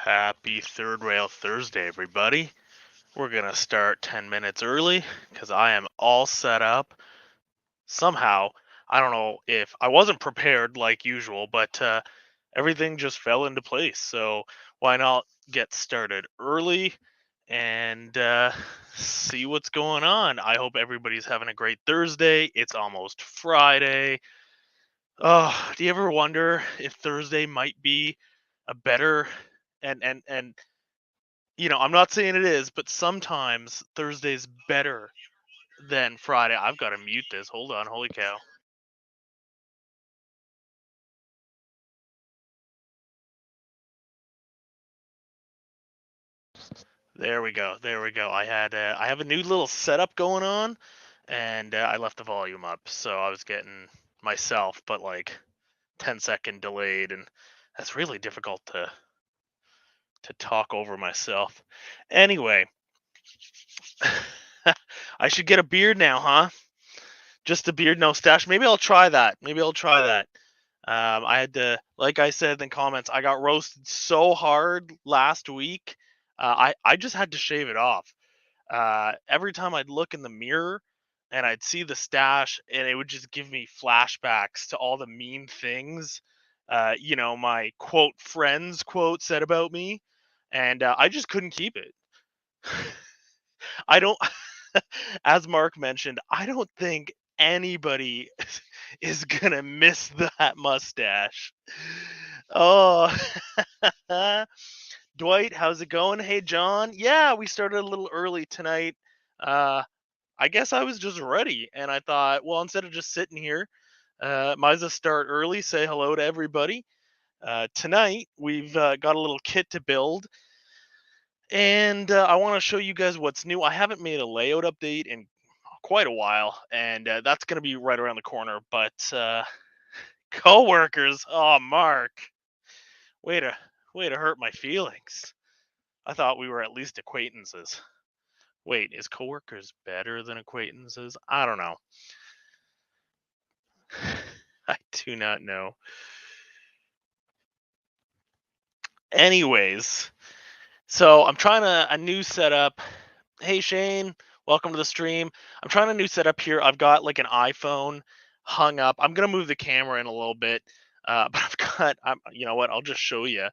Happy Third Rail Thursday, everybody. We're going to start 10 minutes early because I am all set up. Somehow, I don't know if I wasn't prepared like usual, but everything just fell into place. So, why not get started early and see what's going on? I hope everybody's having a great Thursday. It's almost Friday. Oh, do you ever wonder if Thursday might be a better and I'm not saying it is, but sometimes Thursday's better than Friday. I've got to mute this. Hold on. Holy cow. There we go. There we go. I have a new little setup going on, and I left the volume up, so I was getting myself, but like 10-second delayed, and that's really difficult to talk over myself. Anyway, I should get a beard now, huh? Just a beard, no stash. Maybe I'll try that. Maybe I'll try that. I had to, like I said in the comments, I got roasted so hard last week. I just had to shave it off. Every time I'd look in the mirror and I'd see the stash, and it would just give me flashbacks to all the mean things, my quote friends quote said about me, and I just couldn't keep it. I don't, as Mark mentioned, I don't think anybody is gonna miss that mustache. Oh, Dwight, how's it going? Hey, John. Yeah, we started a little early tonight. Uh, I guess I was just ready, and I thought, well, instead of just sitting here, might as well start early. Say hello to everybody. Tonight we've got a little kit to build, and I want to show you guys what's new. I haven't made a layout update in quite a while, and that's going to be right around the corner. But coworkers, oh Mark, way to way to hurt my feelings. I thought we were at least acquaintances. Wait, is coworkers better than acquaintances? I don't know. I do not know. Anyways, so I'm trying a new setup. Hey Shane, welcome to the stream. I'm trying a new setup here. I've got like an iPhone hung up. I'm gonna move the camera in a little bit, but you know what? I'll just show you.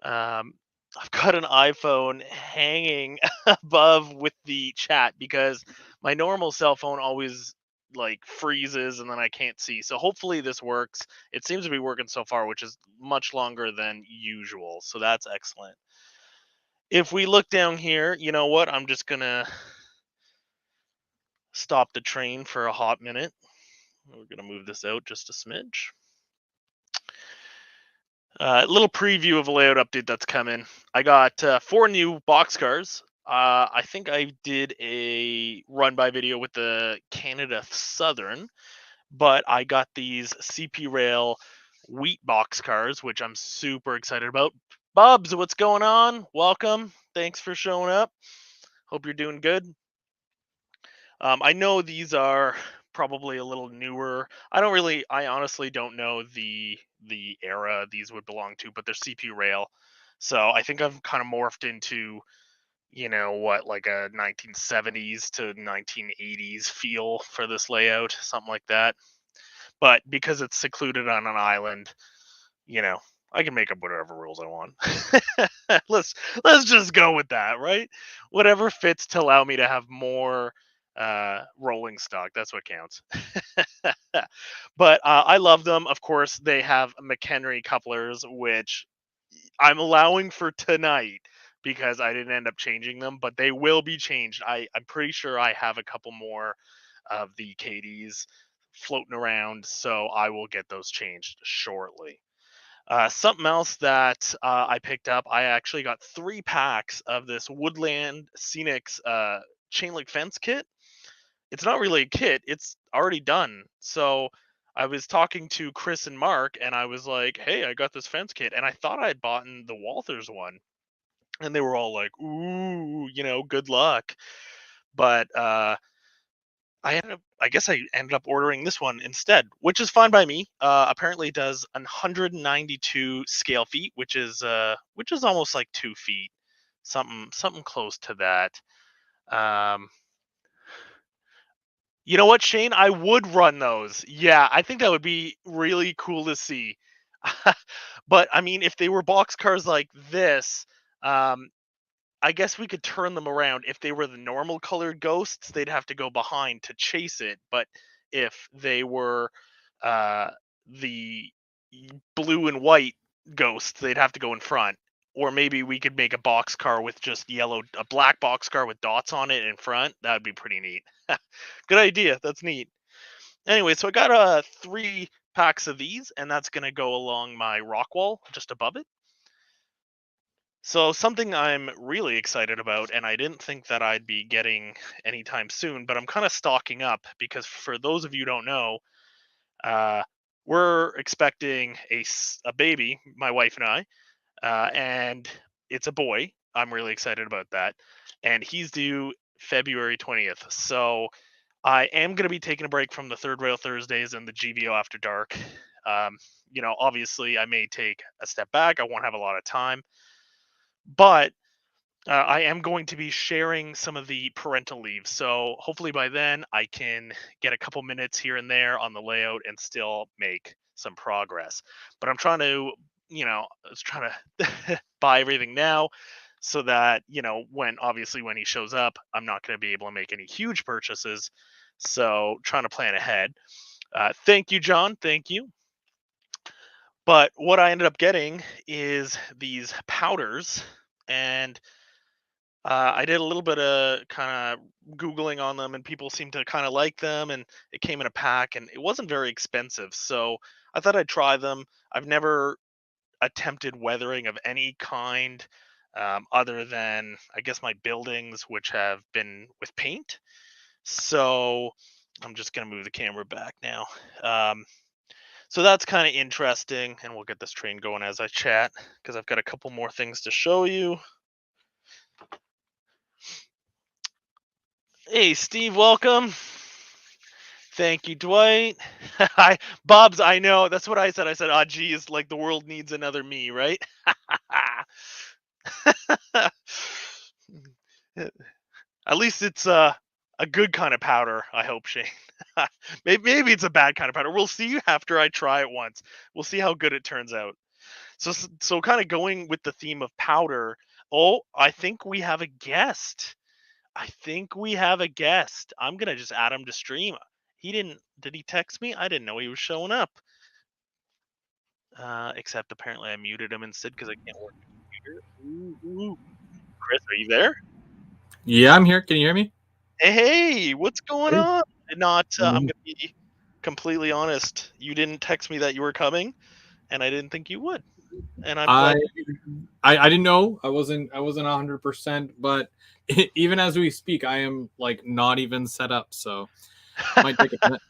Um, I've got an iPhone hanging above with the chat because my normal cell phone always like freezes and then I can't see. So hopefully this works. It seems to be working so far, which is much longer than usual. So that's excellent. If we look down here, you know what? I'm just gonna stop the train for a hot minute. We're gonna move this out just a smidge. Little preview of a layout update that's coming. I got 4 new boxcars. I think I did a run by video with the Canada Southern, but I got these CP Rail wheat boxcars, which I'm super excited about. Bubs, what's going on? Welcome. Thanks for showing up. Hope you're doing good. I know these are probably a little newer. I honestly don't know the era these would belong to, but they're CPU rail. So I think I've kind of morphed into, what, like a 1970s to 1980s feel for this layout, something like that. But because it's secluded on an island, you know, I can make up whatever rules I want. let's let's just go with that, right? Whatever fits to allow me to have more rolling stock. That's what counts. But I love them. Of course, they have McHenry couplers, which I'm allowing for tonight because I didn't end up changing them, but they will be changed. I'm pretty sure I have a couple more of the KDs floating around, so I will get those changed shortly. Something else that I picked up, I actually got 3 packs of this Woodland Scenics chain link fence kit. It's not really a kit, it's already done. So I was talking to Chris and Mark, and I was like, hey, I got this fence kit. And I thought I had bought the Walthers one. And they were all like, ooh, good luck. But I I guess I ended up ordering this one instead, which is fine by me. Apparently, it does 192 scale feet, which is almost like 2 feet, something close to that. Um, you know what, Shane? I would run those. Yeah, I think that would be really cool to see. But I mean, if they were box cars like this, um, I guess we could turn them around. If they were the normal colored ghosts, they'd have to go behind to chase it. But if they were uh, the blue and white ghosts, they'd have to go in front. Or maybe we could make a box car with just a black box car with dots on it in front. That would be pretty neat. Good idea. That's neat. Anyway, so I got 3 packs of these, and that's gonna go along my rock wall just above it. So something I'm really excited about, and I didn't think that I'd be getting anytime soon, but I'm kind of stocking up because for those of you who don't know, uh, we're expecting a baby, my wife and I, and it's a boy. I'm really excited about that, and he's due February 20th. So I am going to be taking a break from the Third Rail Thursdays and the GVO After Dark. Obviously, I may take a step back. I won't have a lot of time, but I am going to be sharing some of the parental leave. So hopefully by then I can get a couple minutes here and there on the layout and still make some progress. But I'm trying to, I was trying to buy everything now so that, when he shows up, I'm not going to be able to make any huge purchases. So trying to plan ahead. Thank you, John. Thank you. But what I ended up getting is these powders, and I did a little bit of kind of Googling on them, and people seem to kind of like them. And it came in a pack, and it wasn't very expensive. So I thought I'd try them. I've never attempted weathering of any kind other than, I guess, my buildings, which have been with paint. So I'm just going to move the camera back now. So that's kind of interesting. And we'll get this train going as I chat because I've got a couple more things to show you. Hey, Steve, welcome. Thank you, Dwight. Hi, Bob's. I know that's what I said. I said, "Ah, geez, like the world needs another me, right?" At least it's a good kind of powder. I hope, Shane. Maybe it's a bad kind of powder. We'll see after I try it once. We'll see how good it turns out. So kind of going with the theme of powder. Oh, I think we have a guest. I think we have a guest. I'm gonna just add him to stream. Did he text me? I didn't know he was showing up. Except apparently I muted him instead because I can't work the computer. Ooh. Chris, are you there? Yeah, I'm here. Can you hear me? Hey, what's going Hey. on? I'm Mhm. gonna be completely honest. You didn't text me that you were coming, and I didn't think you would. And I'm I, glad. I didn't know. I wasn't 100%, but even as we speak, I am like not even set up, so might take a minute.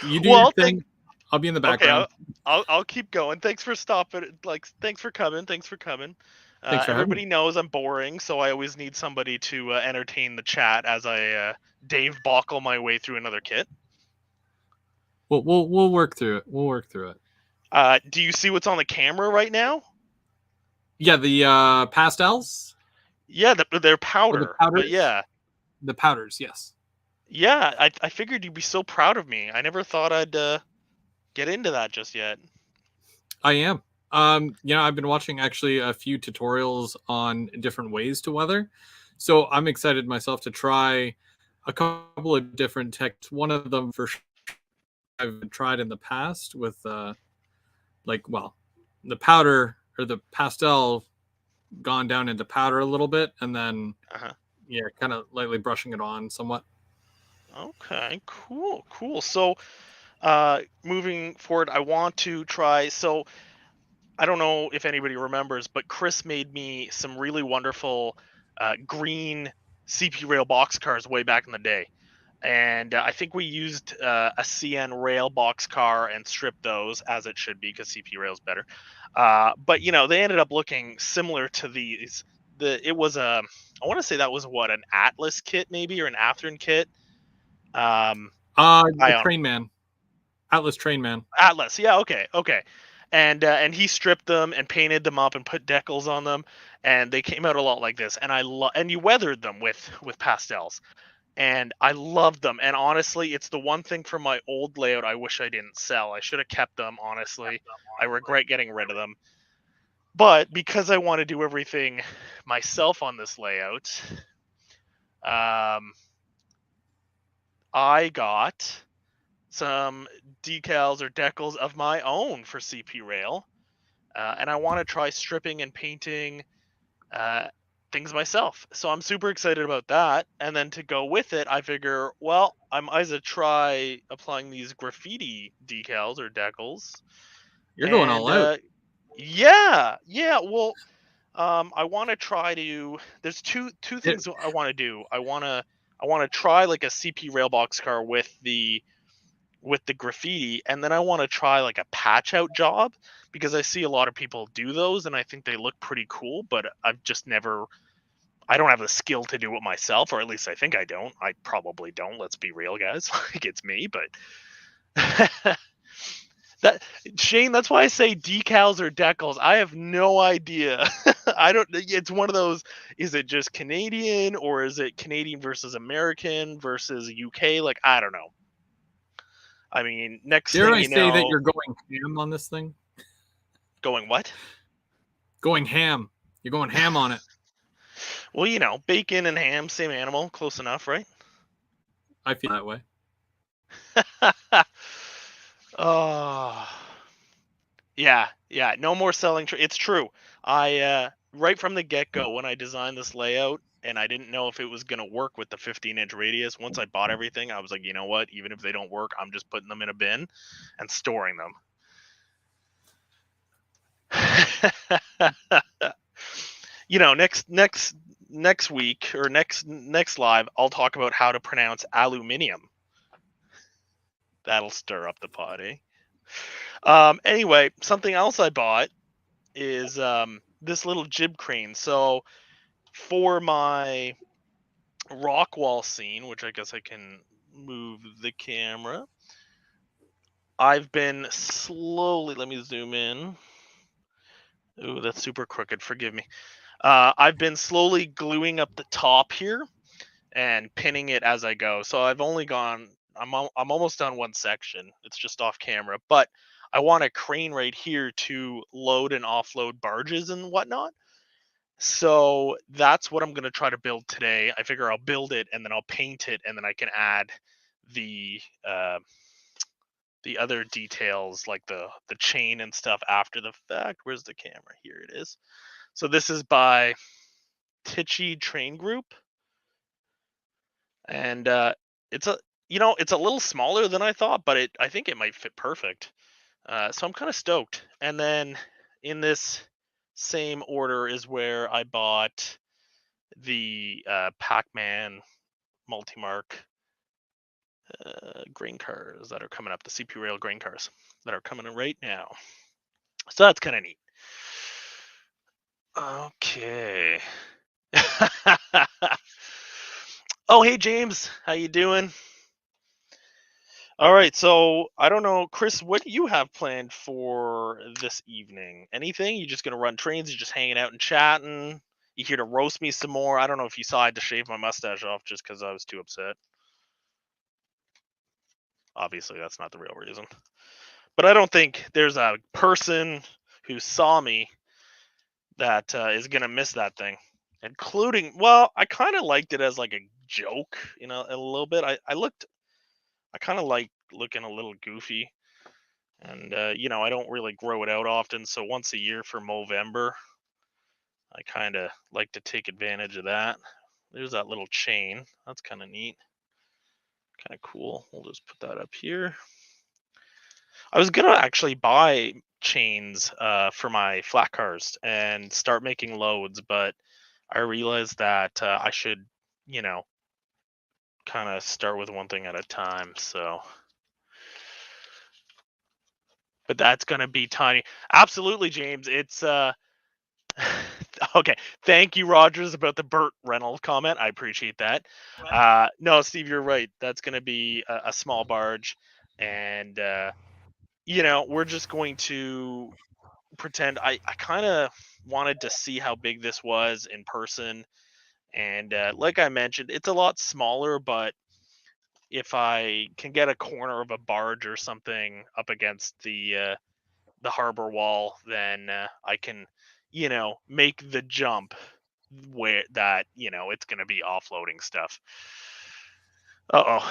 You do your Well, thing. I'll be in the okay, background. I'll keep going. Thanks for stopping. Like, thanks for coming. Thanks for coming. Thanks for having me. Everybody knows I'm boring, so I always need somebody to entertain the chat as I Dave Bockel my way through another kit. We'll work through it. We'll work through it. Do you see what's on the camera right now? Yeah, the pastels Yeah, they're or the powder, but powders. yeah, The powders, yes. yeah. I figured you'd be so proud of me. I never thought I'd get into that just yet. I am. I've been watching actually a few tutorials on different ways to weather. So I'm excited myself to try a couple of different techs. One of them for sure I've tried in the past with the powder or the pastel gone down into powder a little bit and then Uh-huh. kind of lightly brushing it on somewhat. Okay, cool. So, moving forward, I want to try. So, I don't know if anybody remembers, but Chris made me some really wonderful green CP rail box cars way back in the day. And I think we used a CN rail box car and stripped those as it should be because CP rail is better. But they ended up looking similar to these. It was I want to say that was what, an Atlas kit maybe, or an Athearn kit. Um, The Ion. Train Man. Atlas Train Man. Atlas. Yeah, okay. And he stripped them and painted them up and put decals on them, and they came out a lot like this. And and you weathered them with pastels, and I loved them. And honestly, it's the one thing from my old layout I wish I didn't sell. I should have kept them. Honestly, I regret getting rid of them. But because I want to do everything myself on this layout, I got some decals or decals of my own for CP Rail, and I want to try stripping and painting things myself. So I'm super excited about that. And then to go with it, I figure, well, I might as well try applying these graffiti decals or decals. You're going all out. Yeah. Well, I want to try to. There's two things I want to do. I want to try like a CP Rail boxcar with the graffiti, and then I want to try like a patch out job, because I see a lot of people do those and I think they look pretty cool, but I've just never. I don't have the skill to do it myself, or at least I think I don't. I probably don't. Let's be real, guys. Like, it's me, but that Shane, that's why I say decals or decals. I have no idea. I don't. It's one of those. Is it just Canadian, or is it Canadian versus American versus UK? Like, I don't know. I mean, next Dare thing I you say that know, you're going ham on this thing? going what? Going ham. You're going ham on it. Well, you know, bacon and ham, same animal, close enough, right? I feel that way. Oh, yeah. No more selling. It's true. I right from the get go, when I designed this layout, and I didn't know if it was gonna work with the 15-inch radius. Once I bought everything, I was like, you know what? Even if they don't work, I'm just putting them in a bin and storing them. You know, next week or next live, I'll talk about how to pronounce aluminium. That'll stir up the pot, eh? Anyway, something else I bought is this little jib crane. So for my rock wall scene, which I guess I can move the camera, I've been slowly. Let me zoom in. Ooh, that's super crooked. Forgive me. I've been slowly gluing up the top here and pinning it as I go. So I've only gone. I'm almost done one section. It's just off camera, but I want a crane right here to load and offload barges and whatnot. So that's what I'm going to try to build today. I figure I'll build it and then I'll paint it, and then I can add the other details like the chain and stuff after the fact. Where's the camera? Here it is. So this is by Tichy Train Group, and it's a it's a little smaller than I thought, but I think it might fit perfect. So I'm kind of stoked. And then in this same order is where I bought the Pac-Man multi-mark grain cars that are coming up, the CP Rail grain cars that are coming in right now. So that's kind of neat. Okay. Oh, hey James, how you doing? All right, so I don't know, Chris, what do you have planned for this evening? Anything? You just gonna run trains? You just hanging out and chatting? You here to roast me some more? I don't know if you saw I had to shave my mustache off just because I was too upset. Obviously, that's not the real reason. But I don't think there's a person who saw me that is gonna miss that thing, including. Well, I kind of liked it as like a joke, a little bit. I kind of like looking a little goofy, and I don't really grow it out often. So once a year for Movember, I kind of like to take advantage of that. There's that little chain. That's kind of neat, kind of cool. We'll just put that up here. I was gonna actually buy chains for my flat cars and start making loads, but I realized that I should, kind of start with one thing at a time. So, but that's gonna be tiny. Absolutely, James. It's Okay, thank you, Rogers, about the Burt Reynolds comment. I appreciate that. No, Steve, you're right. That's going to be a small barge, and we're just going to pretend. I kind of wanted to see how big this was in person, and like I mentioned, it's a lot smaller, but if I can get a corner of a barge or something up against the harbor wall, then I can, make the jump where that it's going to be offloading stuff. Are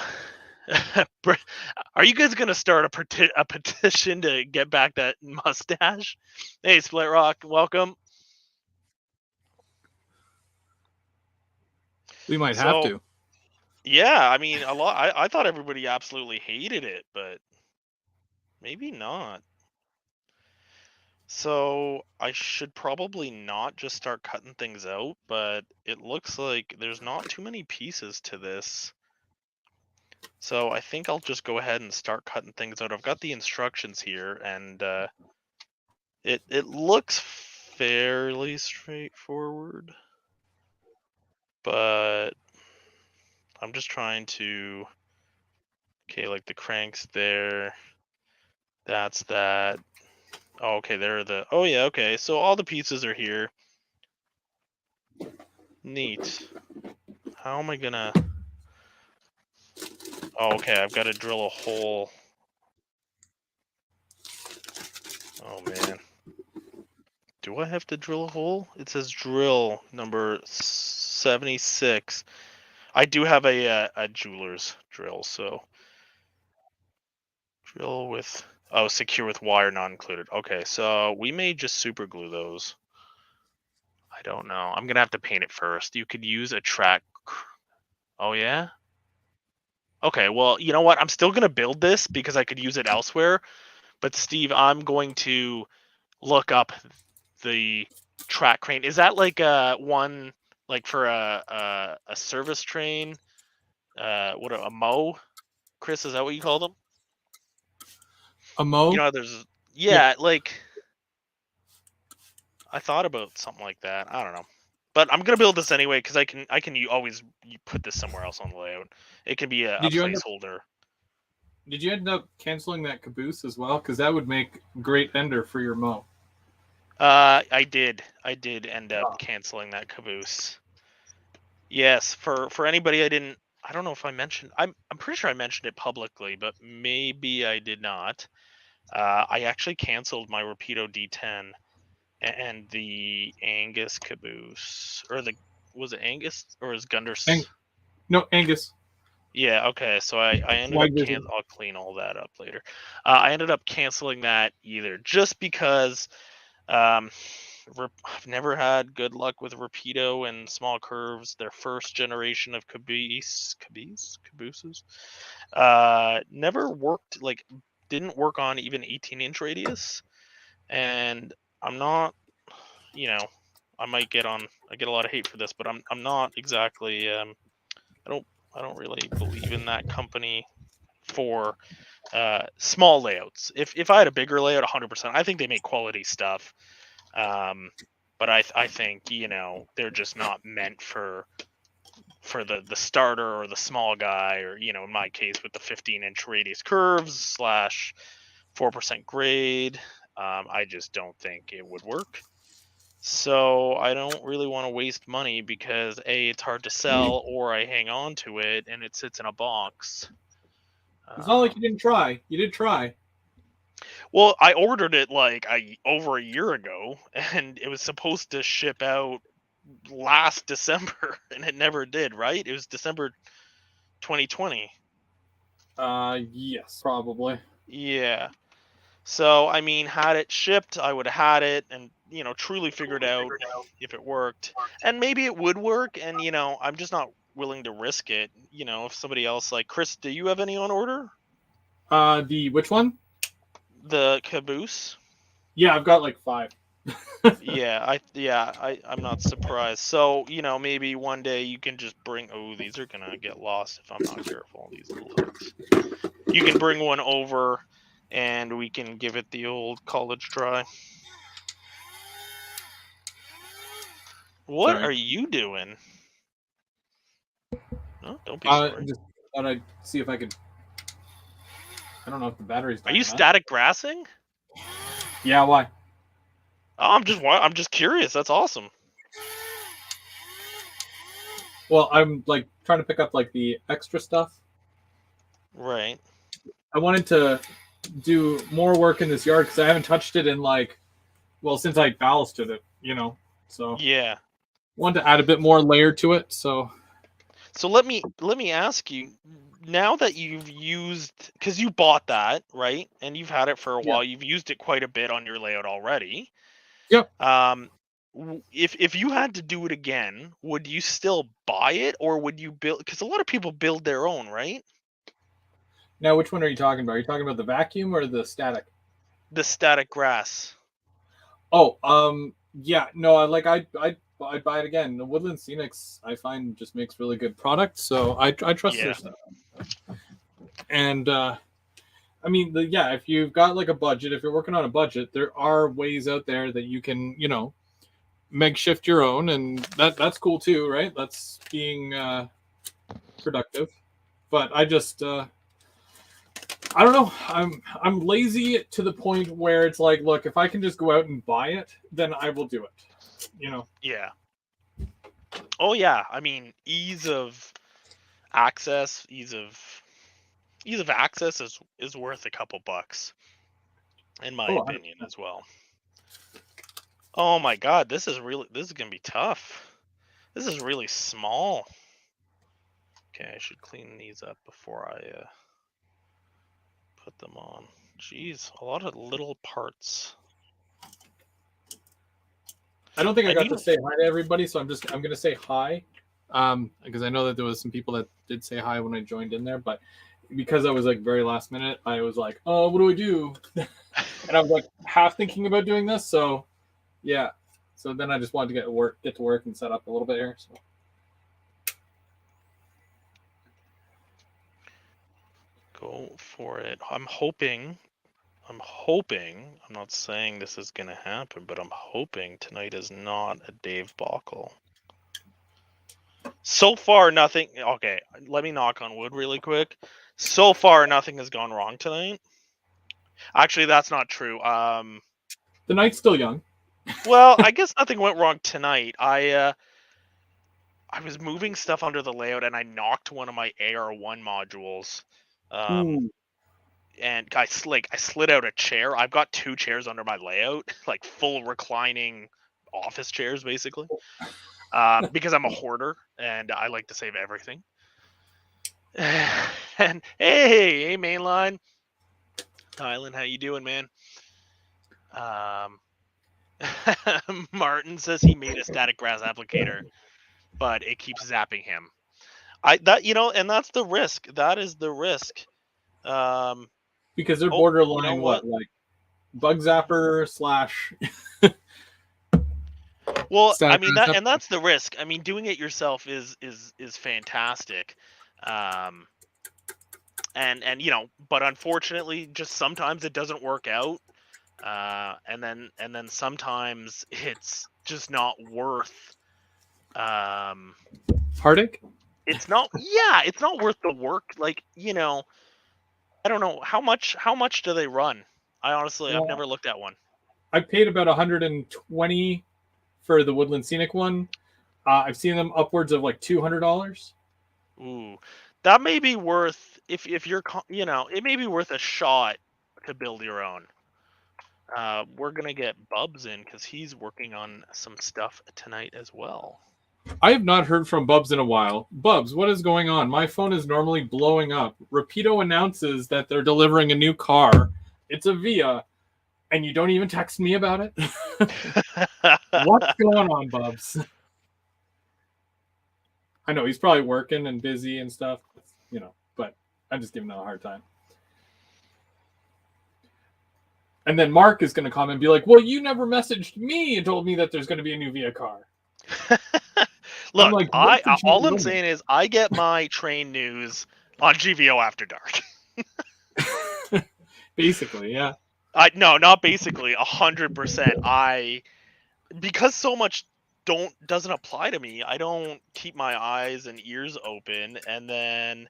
you guys going to start a petition to get back that mustache? Hey, Split Rock, welcome. We might have to. Yeah, I mean, a lot. I thought everybody absolutely hated it, but maybe not. So I should probably not just start cutting things out, but it looks like there's not too many pieces to this. So I think I'll just go ahead and start cutting things out. I've got the instructions here, and it looks fairly straightforward, but I'm just trying to. Okay, like the cranks there. That's that. Oh, okay, there are the. Oh yeah, okay. So all the pieces are here. Neat. How am I gonna? Oh, okay, I've got to drill a hole. Oh man. Do I have to drill a hole? It says drill number 76. I do have a jeweler's drill, so drill with secure with wire not included. Okay, so we may just super glue those. I don't know. I'm gonna have to paint it first. You could use a track. Oh yeah. Okay, well, you know what? I'm still gonna build this because I could use it elsewhere. But Steve, I'm going to look up the track crane. Is that like one like for a service train? What a mow? Chris, is that what you call them? A mow? There's like I thought about something like that. I don't know. But I'm gonna build this anyway because I can always put this somewhere else on the layout. It can be a placeholder. Did you end up canceling that caboose as well? Because that would make great ender for your mow. I did end up canceling that caboose. Yes, for anybody I don't know if I mentioned. I'm pretty sure I mentioned it publicly, but maybe I did not. I actually canceled my Rapido D10 and the Angus caboose, or was it Angus or is Gunders? No, Angus. Yeah, okay. So I ended up I'll clean all that up later. I ended up canceling that either just because I've never had good luck with Rapido and small curves. Their first generation of cabooses never worked, didn't work on even 18-inch radius. And I'm not, I get a lot of hate for this, but I'm not exactly I don't really believe in that company for small layouts. If I had a bigger layout, 100%, I think they make quality stuff. But I think they're just not meant for the starter or the small guy, or in my case with the 15-inch radius curves / 4% grade. I just don't think it would work. So I don't really want to waste money because A, it's hard to sell, or I hang on to it and it sits in a box. It's not like you didn't try. You did try. Well, I ordered it over a year ago, and it was supposed to ship out last December, and it never did. Right? It was December 2020. Yes, probably. Yeah. So I mean, had it shipped, I would have had it, and truly figured out if it worked, and maybe it would work. And I'm just not willing to risk it. If somebody else, like Chris, do you have any on order? The which one? The caboose. Yeah, I've got like 5. I'm not surprised. So maybe one day you can just bring. Oh, these are gonna get lost if I'm not careful. These little hooks. You can bring one over, and we can give it the old college try. What Sorry. are you doing? No, don't be sorry. Just thought I'd see if I could. I don't know if the battery's Are dying. you static grassing? Yeah, why? Oh, I'm just curious. That's awesome. Well, I'm like trying to pick up like the extra stuff. Right. I wanted to do more work in this yard because I haven't touched it in like, well, since I ballasted it, So Yeah. wanted to add a bit more layer to it. So So let me ask you, now that you've used, because you bought that, right? And you've had it for a yeah, while, you've used it quite a bit on your layout already. yep. If you had to do it again, would you still buy it, or would you build, because a lot of people build their own, right? Now, which one are you talking about? Are you talking about the vacuum or the static? The static grass. Oh, yeah. No, I'd buy it again. The Woodland Scenics I find just makes really good products, so I trust their Yeah. stuff. And I mean, if you've got like a budget, if you're working on a budget, there are ways out there that you can, makeshift your own, and that's cool too, right? That's being productive. But I just I don't know. I'm lazy to the point where it's like, look, if I can just go out and buy it, then I will do it. Yeah. Oh yeah. I mean, ease of access is worth a couple bucks, in my Oh, opinion, as well. Oh my god, this is gonna be tough. This is really small. Okay, I should clean these up before I put them on. Jeez, a lot of little parts. I don't think I I got need to say hi to everybody, so I'm gonna say hi, because I know that there was some people that did say hi when I joined in there, but because I was like very last minute, I was like, oh, what do we do? And I was like half thinking about doing this, so yeah. So then I just wanted to get to work and set up a little bit here. So. Go for it. I'm hoping. I'm not saying this is gonna happen, but I'm hoping tonight is not a Dave Bockel. So far, nothing. Okay, let me knock on wood really quick. So far, nothing has gone wrong tonight. Actually, that's not true. The night's still young. Well, I guess nothing went wrong tonight. I was moving stuff under the layout and I knocked one of my AR1 modules. Ooh. And I slid out a chair. I've got 2 chairs under my layout, like full reclining office chairs, basically. Because I'm a hoarder and I like to save everything. And hey, mainline, Tylen, how you doing, man? Martin says he made a static grass applicator, but it keeps zapping him. And that's the risk. That is the risk. Because they're Oh, borderline you know what? like bug zapper / Well, I static mean grass. that's the risk. I mean, doing it yourself is fantastic. And but unfortunately, just sometimes it doesn't work out. And then sometimes it's just not worth Heartache? it's not worth the work. Like, I don't know how much do they run? I've never looked at one. I paid about 120 for the Woodland Scenic one. I've seen them upwards of like $200. Ooh, that may be worth, if you're it may be worth a shot to build your own. We're gonna get Bubs in because he's working on some stuff tonight as well. I have not heard from Bubs in a while. Bubs, what is going on? My phone is normally blowing up. Rapido announces that they're delivering a new car. It's a Via, and you don't even text me about it? What's going on, Bubs? I know he's probably working and busy and stuff, but I'm just giving him a hard time. And then Mark is going to come and be like, well, you never messaged me and told me that there's going to be a new Via car. Look, like, all I'm saying is I get my train news on GVO After Dark. Basically, yeah. No, not basically, 100%. Because so much doesn't apply to me. I don't keep my eyes and ears open, and then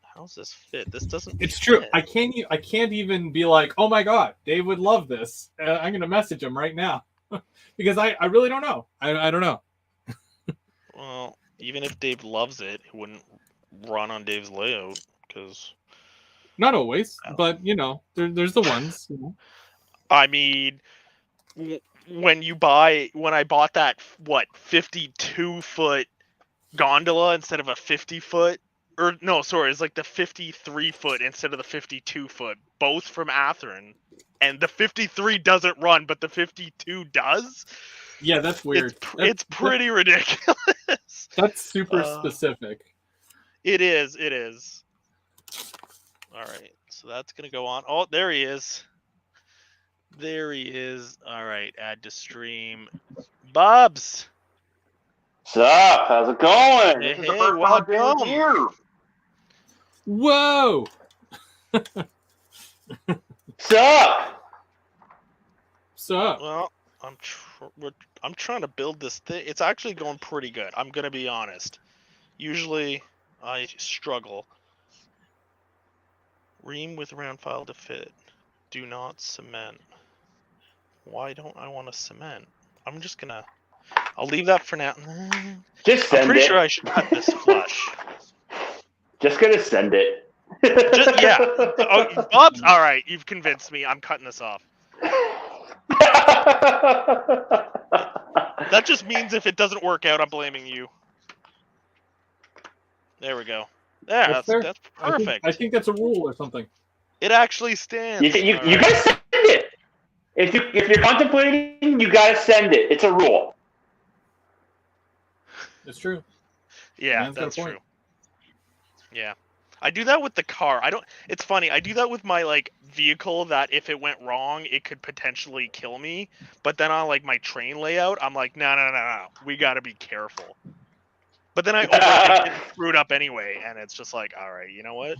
how's this fit? This doesn't It's true. fit. I can't even be like, oh my god, Dave would love this. I'm gonna message him right now because I really don't know. I don't know. Well, even if Dave loves it, it wouldn't run on Dave's layout because Not always, but you know, there's the ones. You know. I mean, when I bought that 52-foot gondola instead of a 50-foot, or no, sorry, it's like the 53-foot instead of the 52-foot, both from Athearn, and the 53 doesn't run, but the 52 does. Yeah, that's weird. It's pretty ridiculous. That's super specific. It is. All right, so that's gonna go on. Oh, there he is. There he is. All right, add to stream. Bubs. What's up? How's it going? Hey, This is the first time I've been with you. Whoa! What's up? So, Well, I'm trying to build this thing. It's actually going pretty good. I'm gonna be honest. Usually, I struggle. Ream with round file to fit. Do not cement. Why don't I want to cement? I'm just gonna. I'll leave that for now. Just send I'm pretty it. sure I should cut this flush. Just gonna send it. Yeah. Oh, Bubs. All right, you've convinced me. I'm cutting this off. That just means if it doesn't work out, I'm blaming you. There we go. Yeah, that's perfect. I think that's a rule or something. It actually stands. You gotta send it. If you're contemplating, you gotta send it. It's a rule. It's true. Yeah, Man's got a that's point. true. Yeah. I do that with the car. It's funny. I do that with my like vehicle that if it went wrong, it could potentially kill me. But then on like my train layout, I'm like, no. We got to be careful. But then I overthink it and screw it up anyway, and it's just like, all right, you know what?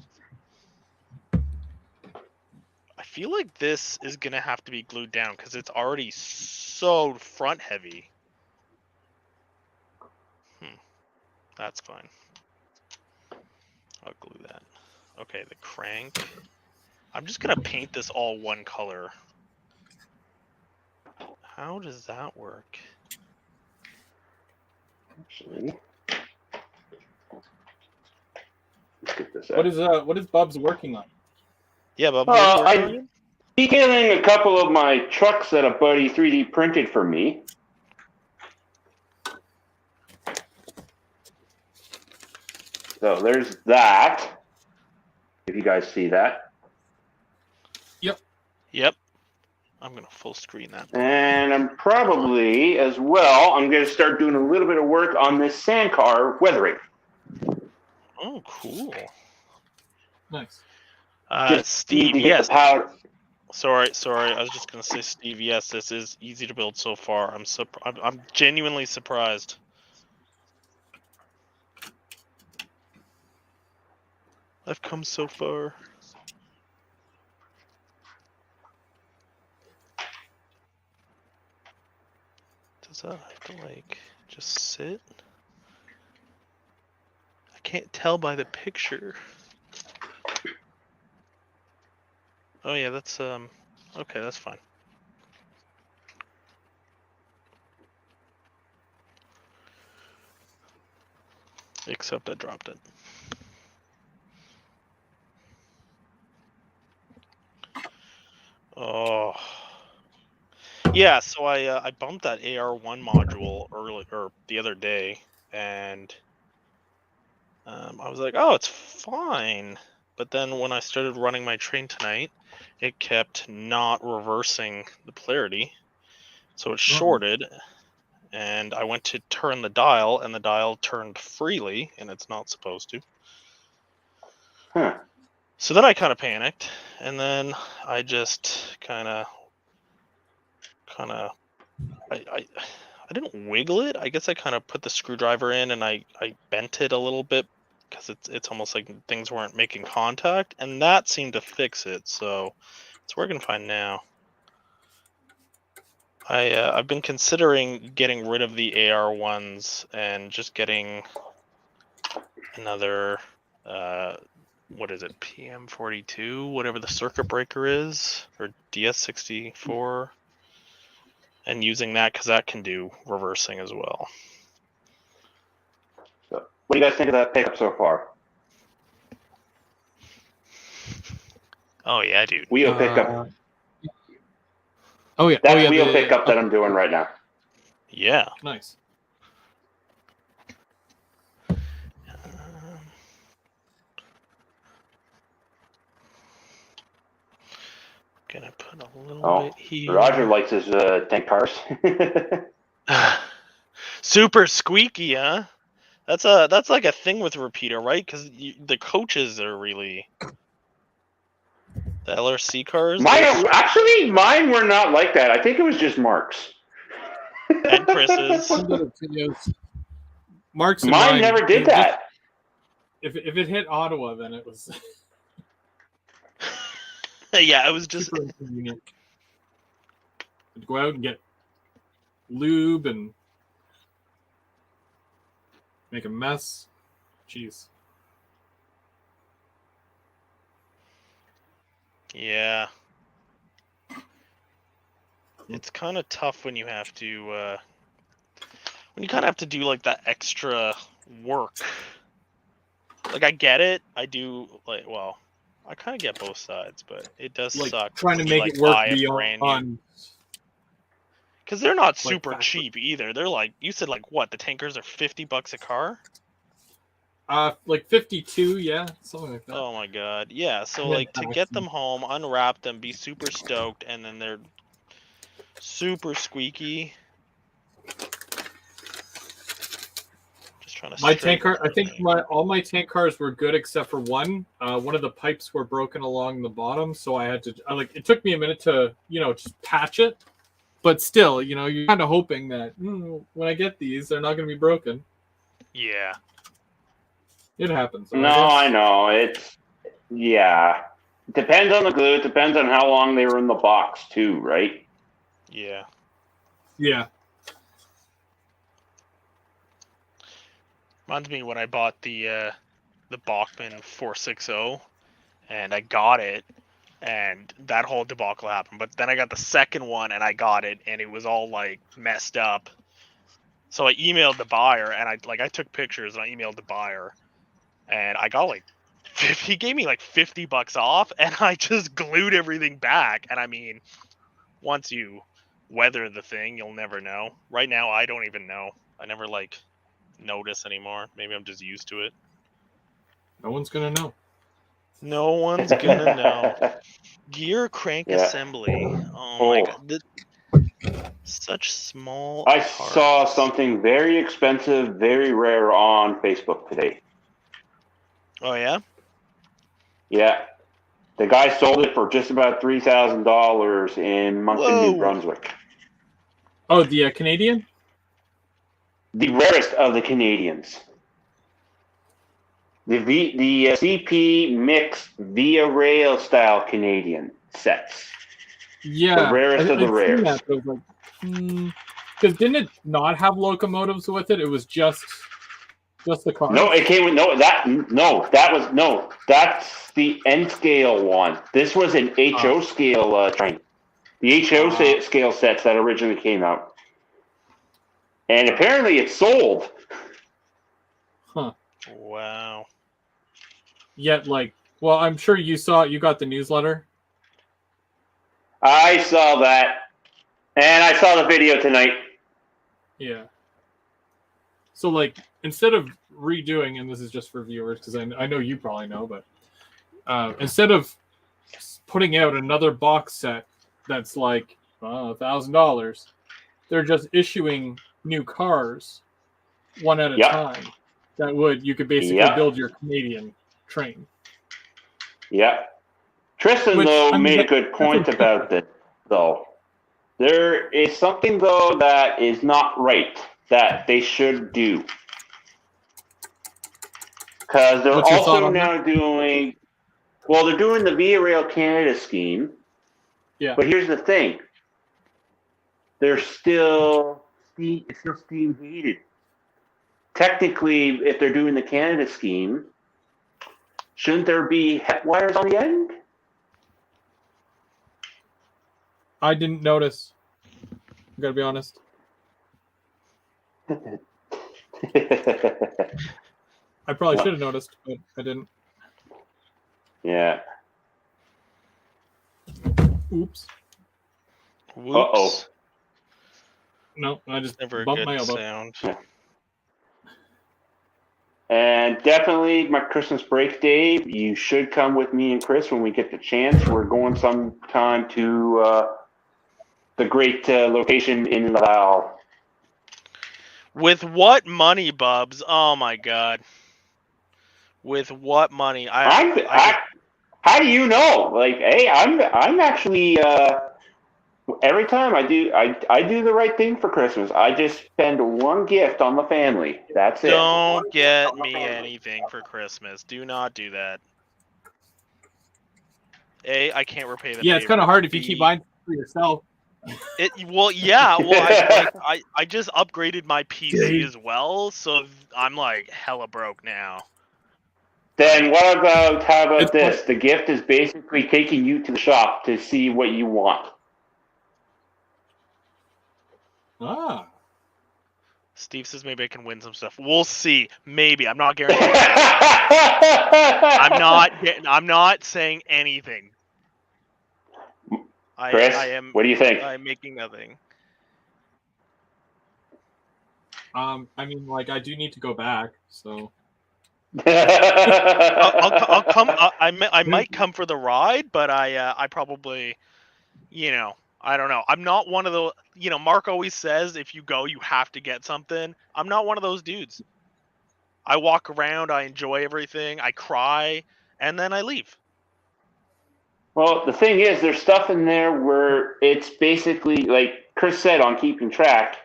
I feel like this is going to have to be glued down because it's already so front heavy. That's fine. I'll glue that. Okay, the crank. I'm just gonna paint this all one color. How does that work? Actually, let's get this out. What is Bubs working on? Yeah, Bob. I'm detailing a couple of my trucks that a buddy 3D printed for me. So there's that. If you guys see that. Yep. I'm gonna full screen that. And I'm probably, as well, I'm going to start doing a little bit of work on this sandcar weathering. Oh, cool. Nice. Steve, yes. Sorry. I was just gonna say, Steve. Yes, this is easy to build so far. I'm genuinely surprised. I've come so far. Does that have to like just sit? I can't tell by the picture. Oh yeah, that's okay, that's fine. Except I dropped it. Oh. Yeah, so I bumped that AR1 module the other day, and I was like, oh, it's fine. But then when I started running my train tonight, it kept not reversing the polarity, so it shorted. And I went to turn the dial, and the dial turned freely, and it's not supposed to. Huh. So then I kind of panicked, and then I just kind of I didn't wiggle it. I guess I kind of put the screwdriver in and I bent it a little bit because it's almost like things weren't making contact, and that seemed to fix it. So it's working fine now. I've been considering getting rid of the AR ones and just getting another what is it, PM42, whatever the circuit breaker is, or DS64, and using that because that can do reversing as well. So, what do you guys think of that pickup so far? Oh yeah, dude. Wheel pickup. Oh yeah. That's oh, yeah, wheel pickup that I'm doing right now. Yeah. Nice. Gonna put a little bit here. Roger likes his tank cars. Super squeaky, huh? That's like a thing with repeater, right? Because the coaches are really the LRC cars. Mine were not like that. I think it was just Mark's. And Chris's. Mark's and mine never did that. If it hit Ottawa, then it was. Yeah, it was just super inconvenient. I'd go out and get lube and make a mess. Jeez. Yeah. It's kind of tough when you have to when you kind of have to do like that extra work. Like I get it. I do like I kind of get both sides, but it does like suck trying to when make you, it work buy a beyond brand new. Because they're not like super cheap either. They're like, you said like what? The tankers are $50 a car? Like 52, yeah, something like that. Oh my god, yeah. So And then like to get them home, unwrap them, be super stoked, and then they're super squeaky. Just trying to. My tank car, I think all my tank cars were good except for one. One of the pipes were broken along the bottom, so I had to it took me a minute to just patch it. But still, you're kind of hoping that when I get these, they're not going to be broken. Yeah. It happens. No, I know. It depends on the glue. It depends on how long they were in the box too, right? Yeah. Yeah. Reminds me when I bought the Bachmann 460, and I got it, and that whole debacle happened. But then I got the second one, and I got it, and it was all like messed up. So I emailed the buyer, and I took pictures, and I emailed the buyer, and I got he gave me like $50 off, and I just glued everything back. And I mean, once you weather the thing, you'll never know. Right now, I don't even know. I never notice anymore. Maybe I'm just used to it. No one's gonna know. No one's gonna know. Gear crank assembly. Oh my god. Such small I parts. saw something very expensive, very rare on Facebook today. Oh yeah? Yeah. The guy sold it for just about $3,000 in Moncton, New Brunswick. Oh, the Canadian? The rarest of the Canadians. The CP mixed Via Rail style Canadian sets. Yeah. The rarest of the rares. Because didn't it not have locomotives with it? It was just the car. No, it came with that's the N scale one. This was an HO scale train. The HO scale sets that originally came out. And apparently it sold. Huh. Wow. Yet, I'm sure you got the newsletter. I saw that. And I saw the video tonight. Yeah. So, instead of redoing, and this is just for viewers, because I know you probably know, but instead of putting out another box set that's $1,000, they're just issuing new cars one at a time. You could basically build your Canadian train. Yeah. Tristan, made a good point about this, though. There is something, though, that is not right that they should do. Because they're also now doing... Well, they're doing the Via Rail Canada scheme. Yeah. But here's the thing. it's still steam heated. Technically, if they're doing the Canada scheme, shouldn't there be HEP wires on the end? I didn't notice. I gotta be honest. I probably should have noticed, but I didn't. Yeah. Oops. Whoops. Uh-oh. No, I just Never a bumped good my elbow. sound. And definitely my Christmas break day, you should come with me and Chris when we get the chance. We're going sometime to the great location in Laval. With what money, Bubs? Oh my God. With what money? How do you know? Like, hey, I'm actually every time I do the right thing for Christmas. I just spend one gift on the family. That's it. Don't get me anything for Christmas. Do not do that. A, I can't repay the Yeah, it's kind of favor. hard if you B, keep buying for yourself. Well, yeah. Well, I just upgraded my PC as well, so I'm like hella broke now. Then how about this? The gift is basically taking you to the shop to see what you want. Ah. Steve says maybe I can win some stuff. We'll see. Maybe. I'm not guaranteeing anything. I'm not saying anything. Chris, I am. what do you think? I'm making nothing. I mean, like, I do need to go back, so. I'll come. I might come for the ride, but I probably, I don't know. I'm not one of the. Mark always says if you go, you have to get something. I'm not one of those dudes. I walk around, I enjoy everything, I cry, and then I leave. Well, the thing is, there's stuff in there where it's basically, like Chris said, on keeping track.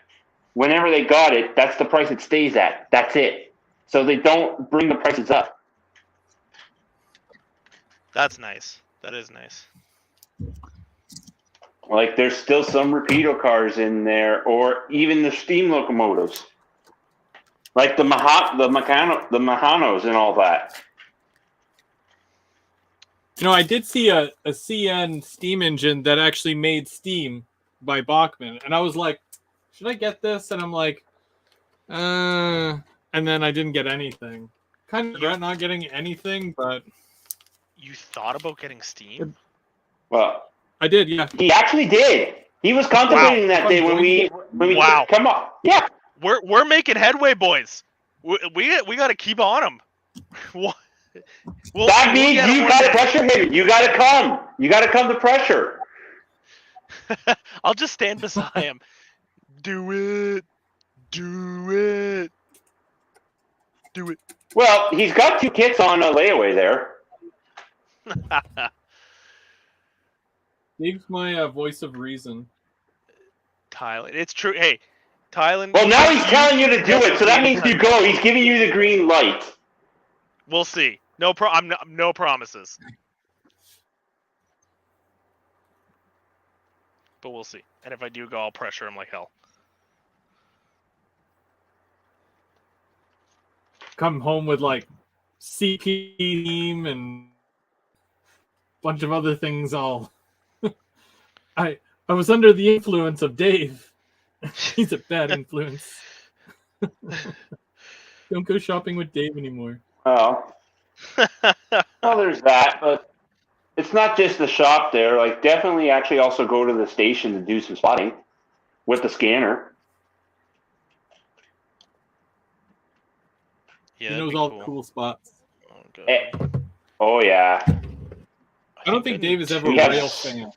Whenever they got it, that's the price it stays at. That's it. So they don't bring the prices up. That's nice. That is nice. Like, there's still some Rapido cars in there, or even the steam locomotives. Like the Mahanos and all that. I did see a CN steam engine that actually made steam by Bachmann, and I was like, should I get this? And I'm like, and then I didn't get anything. Kind of regret not getting anything, but You thought about getting Steam? Well, I did, yeah. he actually did. He was contemplating that day when we Wow. come on. Yeah. We're making headway, boys. We got to keep on them. That means you got to pressure him. You got to come. You got to come to pressure. I'll just stand beside him. Do it. Do it. Do it. Well, he's got 2 kits on a layaway there. Dave's my voice of reason. Thailand. It's true. Hey, Thailand. Well, now he's telling you to do it, so that means you go. He's giving you the green light. We'll see. No promises. But we'll see. And if I do go, I'll pressure him like hell. Come home with like CP team and a bunch of other things. All I was under the influence of Dave. He's a bad influence. Don't go shopping with Dave anymore. Oh. Well, there's that, but it's not just the shop there. Like, definitely actually also go to the station to do some spotting with the scanner. Yeah, He knows all the cool spots. Oh, yeah. I don't think Dave is ever We a have- real fan.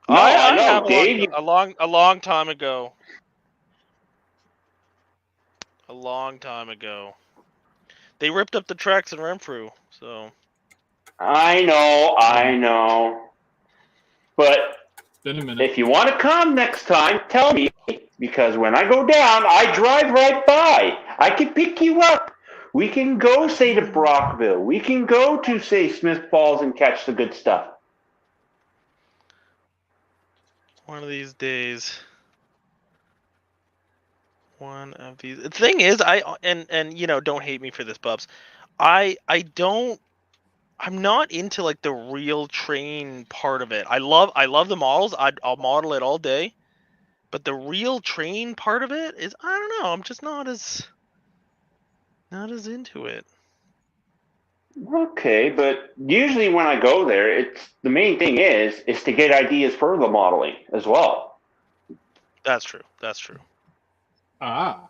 No, I know, have Dave. a long time ago. A long time ago. They ripped up the tracks in Renfrew, so. I know. But It's been a minute. if you want to come next time, tell me. Because when I go down, I drive right by. I can pick you up. We can go, say, to Brockville. We can go to, say, Smith Falls and catch the good stuff. One of these days. one of these. The thing is, and you know, don't hate me for this, Bubs. I'm not into like the real train part of it. I love the models. I'll model it all day, but the real train part of it is, I don't know. I'm just not as into it. Okay, but usually when I go there, it's the main thing is to get ideas for the modeling as well. That's true. That's true. Ah.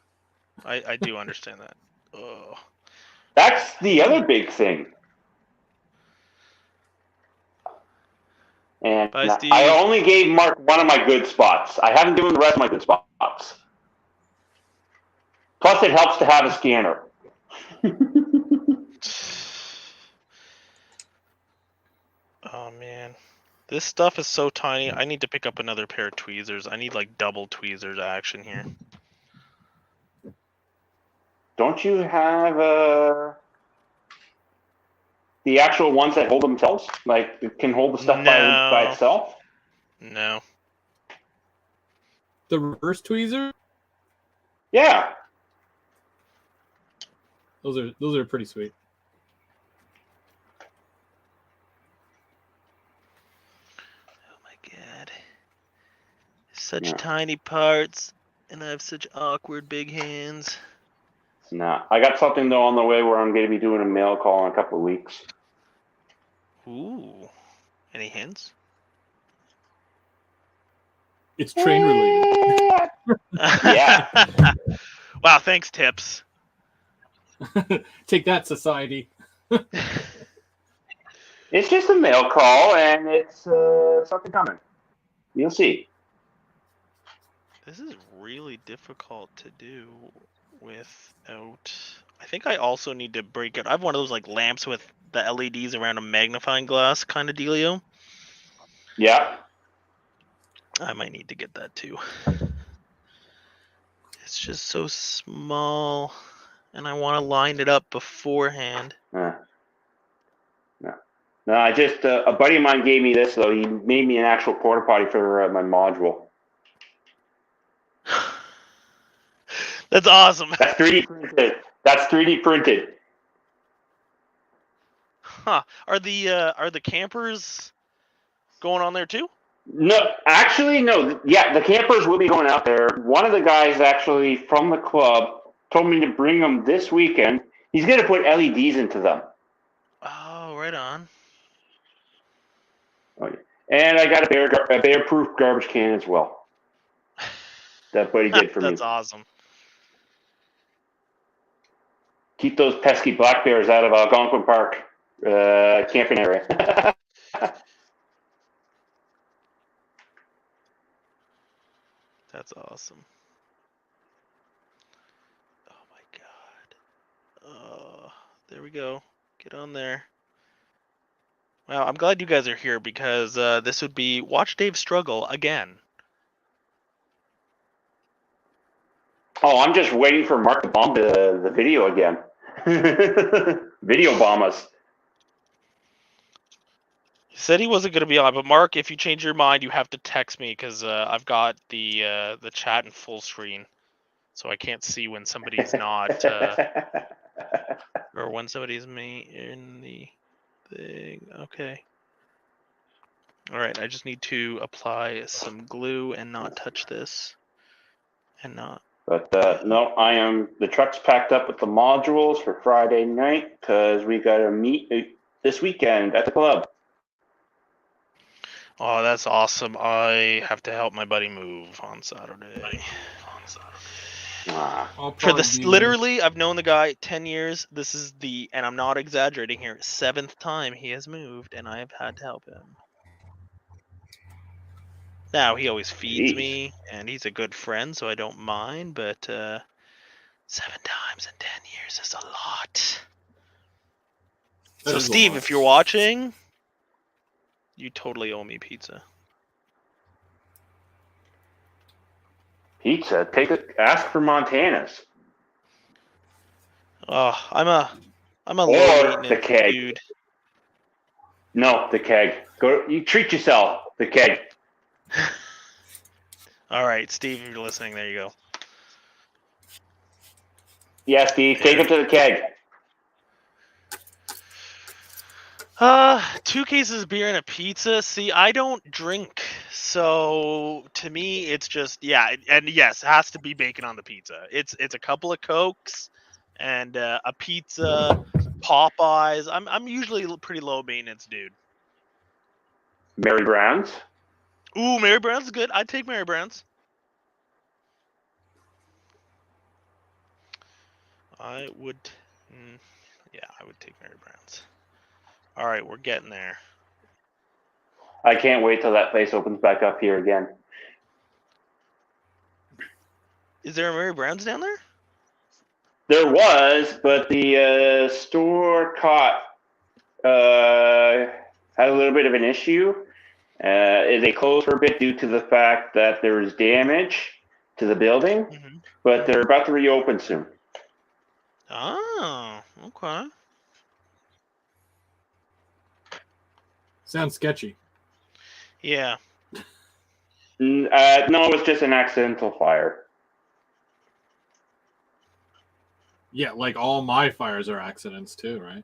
I do understand that. Oh. That's the other big thing. And Bye, Steve. I only gave Mark one of my good spots. I haven't given the rest of my good spots. Plus, it helps to have a scanner. Oh man, this stuff is so tiny. I need to pick up another pair of tweezers. I need like double tweezers action here. Don't you have the actual ones that hold themselves? Like, it can hold the stuff by itself? No. The reverse tweezer? Yeah. Those are pretty sweet. Oh my god. Such tiny parts, and I have such awkward big hands. Nah. I got something, though, on the way where I'm going to be doing a mail call in a couple of weeks. Ooh. Any hints? It's train related. Yeah. Wow, thanks, Tips. Take that, society. It's just a mail call, and it's something coming. You'll see. This is really difficult to do without... I think I also need to break it. I have one of those like lamps with the LEDs around a magnifying glass kind of dealio. Yeah. I might need to get that too. It's just so small, and I want to line it up beforehand. No, I just a buddy of mine gave me this, though. He made me an actual porta potty for my module. That's awesome. That's 3D printed. That's 3D printed. Huh? Are the campers going on there too? No, actually, no. Yeah, the campers will be going out there. One of the guys actually from the club told me to bring them this weekend. He's going to put LEDs into them. Oh, right on. Oh, yeah. And I got a bear-proof garbage can as well. That buddy did for me. That's awesome. Keep those pesky black bears out of Algonquin Park camping area. That's awesome. Oh my god. Oh, there we go. Get on there. Wow, I'm glad you guys are here because this would be watch Dave struggle again. Oh, I'm just waiting for Mark to bomb the video again. Video bomb us. He said he wasn't going to be on, but Mark, if you change your mind, you have to text me because I've got the chat in full screen, so I can't see when somebody's not or when somebody's in the thing. Okay. All right, I just need to apply some glue and not touch this, and not. But no, the truck's packed up with the modules for Friday night because we got to meet this weekend at the club. Oh, that's awesome. I have to help my buddy move on Saturday. For this, literally, I've known the guy 10 years. This is and I'm not exaggerating here, 7th time he has moved, and I have had to help him. Now, he always feeds me, and he's a good friend, so I don't mind, but 7 times in 10 years is a lot. So, Steve, if you're watching, you totally owe me pizza. Pizza? Ask for Montana's. Oh, I'm a low Or the keg. dude. No, the keg. You treat yourself. The keg. All right, Steve, if you're listening, there you go. Yeah, Steve, take him to the keg. 2 cases of beer and a pizza. See, I don't drink, so to me, it's just and yes, it has to be bacon on the pizza. It's a couple of Cokes and a pizza, Popeyes. I'm usually pretty low maintenance, dude. Mary Brown's. Ooh, Mary Brown's is good. I'd take Mary Brown's. I would, I would take Mary Brown's. All right, we're getting there. I can't wait till that place opens back up here again. Is there a Mary Brown's down there? There was, but the store had a little bit of an issue. They closed for a bit due to the fact that there was damage to the building, but they're about to reopen soon. Oh, okay. Sounds sketchy. Yeah. No, it was just an accidental fire. Yeah, like all my fires are accidents too, right?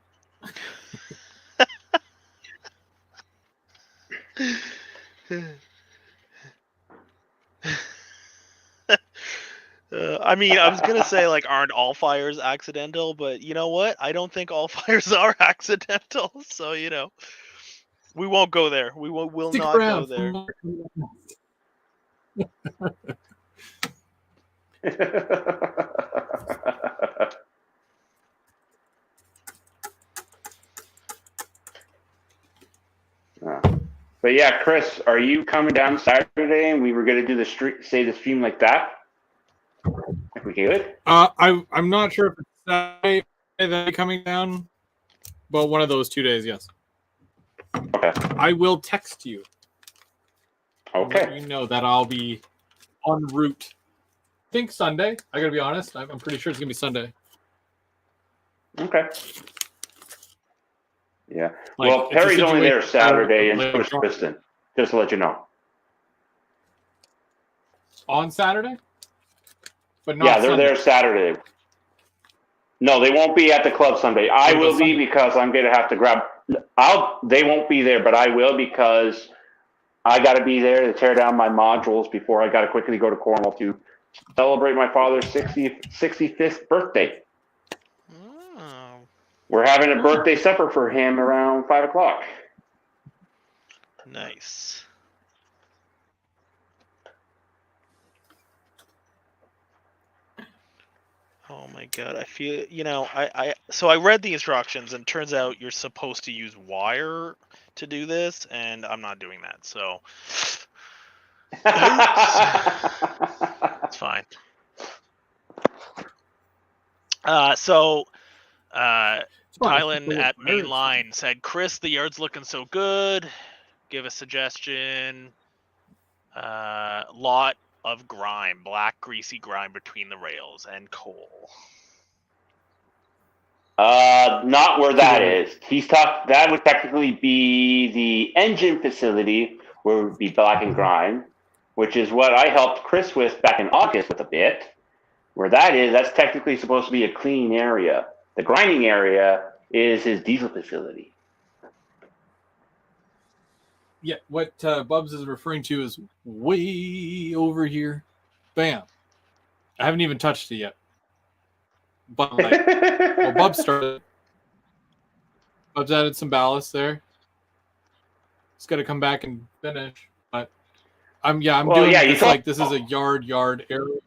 I mean, I was gonna say like, aren't all fires accidental? But you know what? I don't think all fires are accidental. So we won't go there. We will Stick not around go there. But yeah, Chris, are you coming down Saturday? And we were going to do the stream like that. If we could. I'm not sure if it's Saturday that I'm coming down, but one of those 2 days, yes. Okay. I will text you. Okay. You know that I'll be en route. I think Sunday. I gotta be honest. I'm pretty sure it's gonna be Sunday. Okay. Yeah. Well, Perry's only there Saturday, and so is Kristen. Just to let you know. On Saturday? But not yeah, they're Sunday. there Saturday. No, they won't be at the club Sunday. I will be because I'm going to have to grab. They won't be there, but I will because I got to be there to tear down my modules before I got to quickly go to Cornwall to celebrate my father's 65th birthday. Oh. We're having a birthday supper for him around 5 o'clock. Nice. Oh my god, I feel, so I read the instructions and turns out you're supposed to use wire to do this, and I'm not doing that, so it's fine. Tylen at Mainline said, Chris, the yard's looking so good. Give a suggestion. Lot of grime, black greasy grime between the rails and coal. Not where that is. That would technically be the engine facility where it would be black and grime, which is what I helped Chris with back in August with a bit. Where that is, that's technically supposed to be a clean area. The grinding area is his diesel facility. Yeah, what Bubs is referring to is way over here. Bam. I haven't even touched it yet. But Bubs started. Bubs added some ballast there. It's got to come back and finish. But I'm doing this like this is a yard area.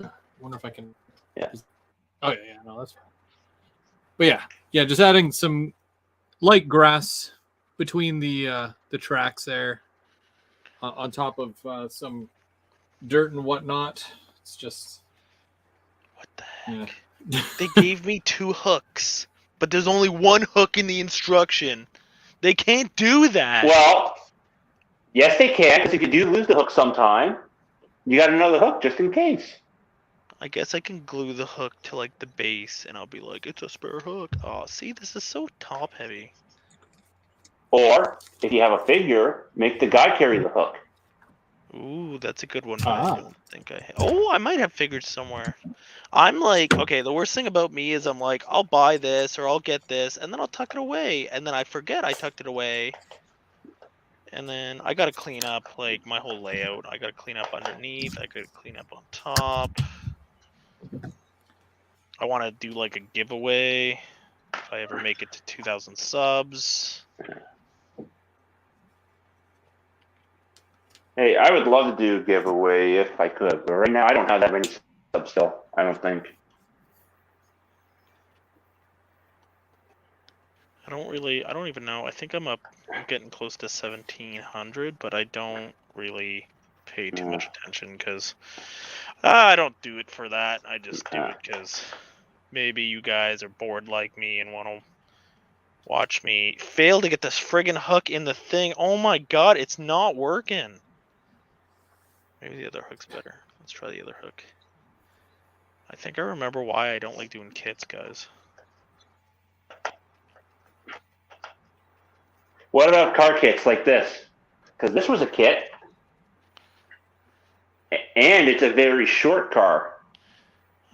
I wonder if I can. Yeah. Oh yeah, no, that's fine. But yeah, just adding some light grass between the tracks there, on top of some dirt and whatnot. It's just what the heck? Yeah. They gave me 2 hooks, but there's only 1 hook in the instruction. They can't do that. Well, yes, they can, because if you do lose the hook sometime, you got another hook just in case. I guess I can glue the hook to like the base, and I'll be like, it's a spare hook. Oh, see, this is so top heavy. Or if you have a figure, make the guy carry the hook. Ooh, that's a good one. But I Ah. don't think I. Oh, I might have figures somewhere. I'm like, okay, the worst thing about me is I'm like, I'll buy this or I'll get this, and then I'll tuck it away, and then I forget I tucked it away, and then I gotta clean up like my whole layout. I gotta clean up underneath. I gotta clean up on top. I want to do like a giveaway if I ever make it to 2,000 subs. Hey, I would love to do a giveaway if I could, but right now I don't have that many subs still. I don't think. I don't even know. I think I'm getting close to 1,700, but I don't really pay too much attention because I don't do it for that. I just do it because maybe you guys are bored like me and want to watch me fail to get this friggin' hook in the thing. Oh my god, it's not working. Maybe the other hook's better. Let's try the other hook. I think I remember why I don't like doing kits, guys. What about car kits like this? Because this was a kit, and it's a very short car.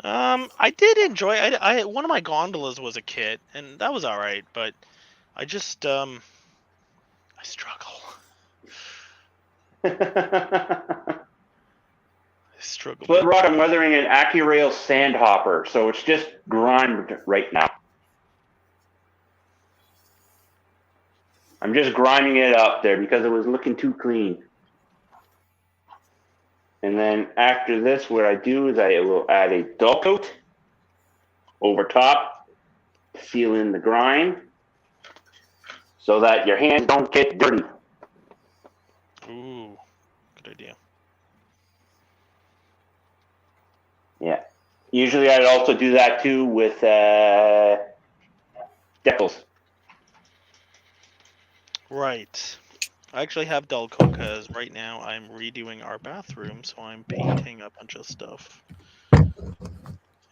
I did enjoy. I one of my gondolas was a kit, and that was all right. But I just I struggle. I struggle. Split rod, I'm weathering an AccuRail Sandhopper, so it's just grimed right now. I'm just grinding it up there because it was looking too clean. And then after this, what I do is I will add a dull coat over top, seal in the grind, so that your hands don't get dirty. Ooh, good idea. Yeah. Usually I'd also do that too with decals. Right. I actually have dull coat because right now I'm redoing our bathroom, so I'm painting a bunch of stuff.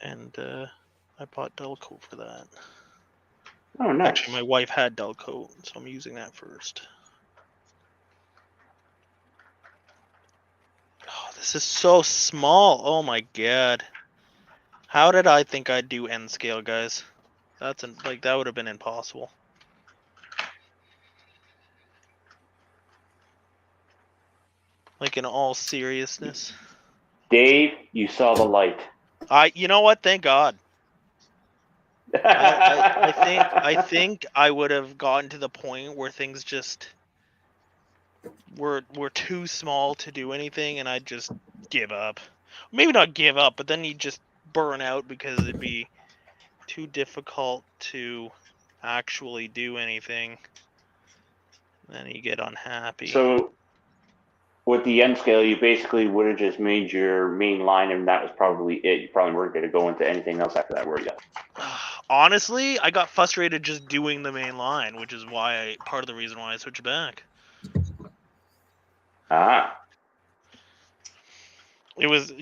And I bought dull coat for that. Oh, nice. Actually, my wife had dull coat, so I'm using that first. Oh, this is so small. Oh my god. How did I think I'd do N scale, guys? That would have been impossible. Like, in all seriousness. Dave, you saw the light. You know what? Thank God. I think I would have gotten to the point where things just were too small to do anything, and I'd just give up. Maybe not give up, but then you'd just burn out because it'd be too difficult to actually do anything. Then you get unhappy. So with the N scale, you basically would have just made your main line, and that was probably it. You probably weren't going to go into anything else after that, were you? Honestly, I got frustrated just doing the main line, which is part of the reason why I switched back. Ah. It was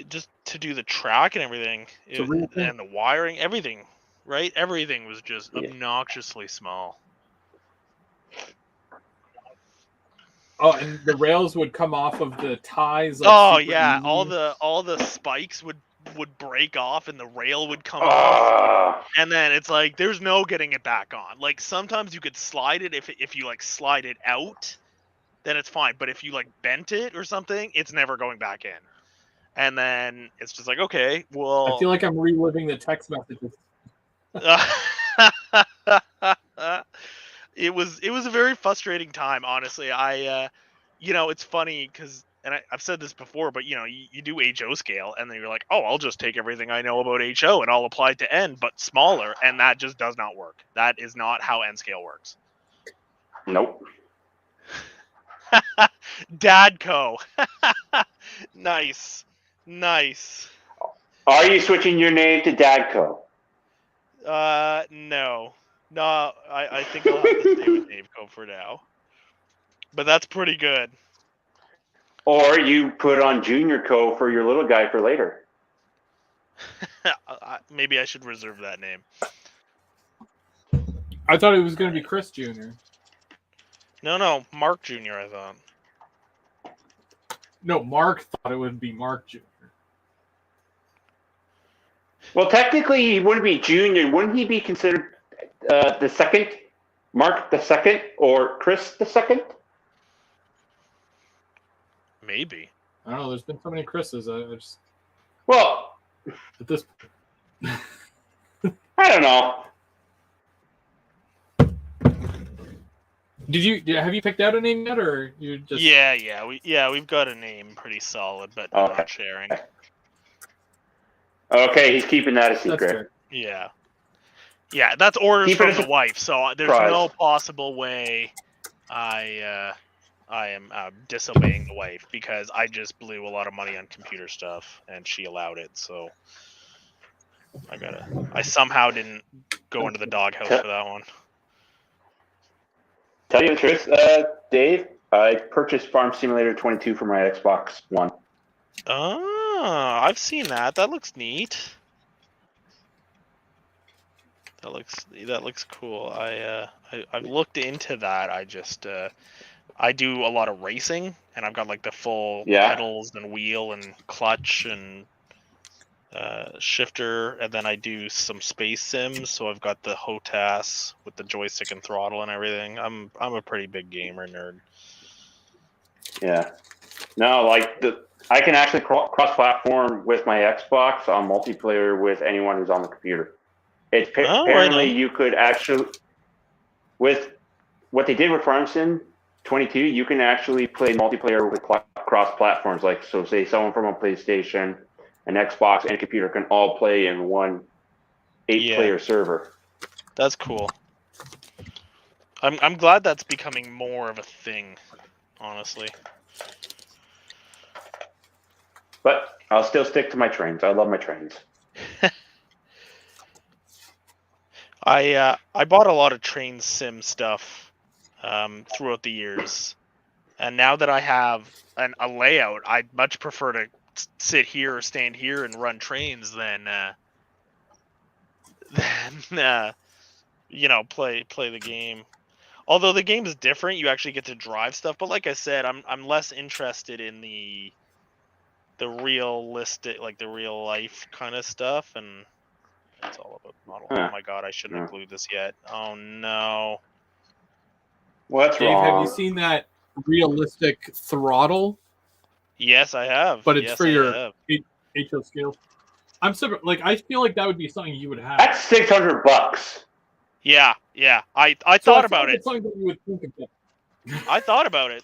just to do the track and everything, and the wiring, everything, right? Everything was just obnoxiously small. Oh, and the rails would come off of the ties. Like, oh yeah, easy. all the spikes would break off, and the rail would come off, and then it's like there's no getting it back on. Like sometimes you could slide it if you like slide it out, then it's fine. But if you like bent it or something, it's never going back in. And then it's just like, okay, well. I feel like I'm reliving the text messages. It was a very frustrating time, honestly. It's funny because, and I've said this before, but you do HO scale, and then you're like, oh, I'll just take everything I know about HO and I'll apply it to N, but smaller, and that just does not work. That is not how N scale works. Nope. Dadco. Nice. Are you switching your name to Dadco? No. No, I think I'll have to stay with Daveco for now. But that's pretty good. Or you put on Junior Co for your little guy for later. Maybe I should reserve that name. I thought it was going to be Chris Jr. No, Mark Jr. I thought. No, Mark thought it would be Mark Jr. Well, technically, he wouldn't be junior. Wouldn't he be considered the second, Mark the second, or Chris the second? Maybe. I don't know. There's been so many Chris's. I just Well, at this. I don't know. Have you picked out a name yet, or you just? We've got a name pretty solid, but I'm Okay. not sharing. Okay, he's keeping that a That's secret. fair. Yeah, that's orders Keep it from as the a wife, so there's surprise. no possible way I am disobeying the wife because I just blew a lot of money on computer stuff and she allowed it, so I somehow didn't go into the doghouse for that one. Tell you the truth, Dave, I purchased Farm Simulator 22 for my Xbox One. Oh, I've seen that. That looks neat. That looks cool. I've looked into that. I just I do a lot of racing, and I've got like the full pedals and wheel and clutch and shifter, and then I do some space sims. So I've got the HOTAS with the joystick and throttle and everything. I'm a pretty big gamer nerd. Yeah. No, like I can actually cross-platform with my Xbox on multiplayer with anyone who's on the computer. It's apparently you could actually, with what they did with Farm Sim 22, you can actually play multiplayer with cross platforms. Like, so say someone from a PlayStation, an Xbox, and a computer can all play in one 8-player server. That's cool. I'm glad that's becoming more of a thing, honestly. But I'll still stick to my trains. I love my trains. I bought a lot of train sim stuff throughout the years, and now that I have a layout, I'd much prefer to sit here or stand here and run trains than play the game. Although the game is different, you actually get to drive stuff. But like I said, I'm less interested in the realistic, like the real life kind of stuff, and it's all about model. Oh my god, I shouldn't have glued this yet. Oh no. What's Dave, wrong? have you seen that realistic throttle? Yes, I have. But it's for your HO scale. I'm so I feel like that would be something you would have. That's $600. Yeah. I thought about it. It's something that you would think of. I thought about it.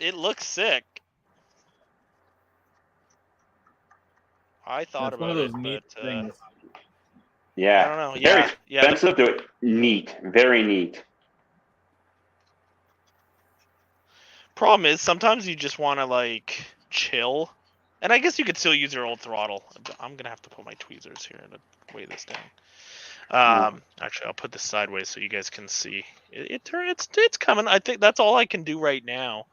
It looks sick. I thought about it, neat things. Yeah. I don't know. Very expensive. Do it neat. Very neat. Problem is, sometimes you just want to like chill, and I guess you could still use your old throttle. I'm gonna have to put my tweezers here to weigh this down. Actually, I'll put this sideways so you guys can see. It's coming. I think that's all I can do right now.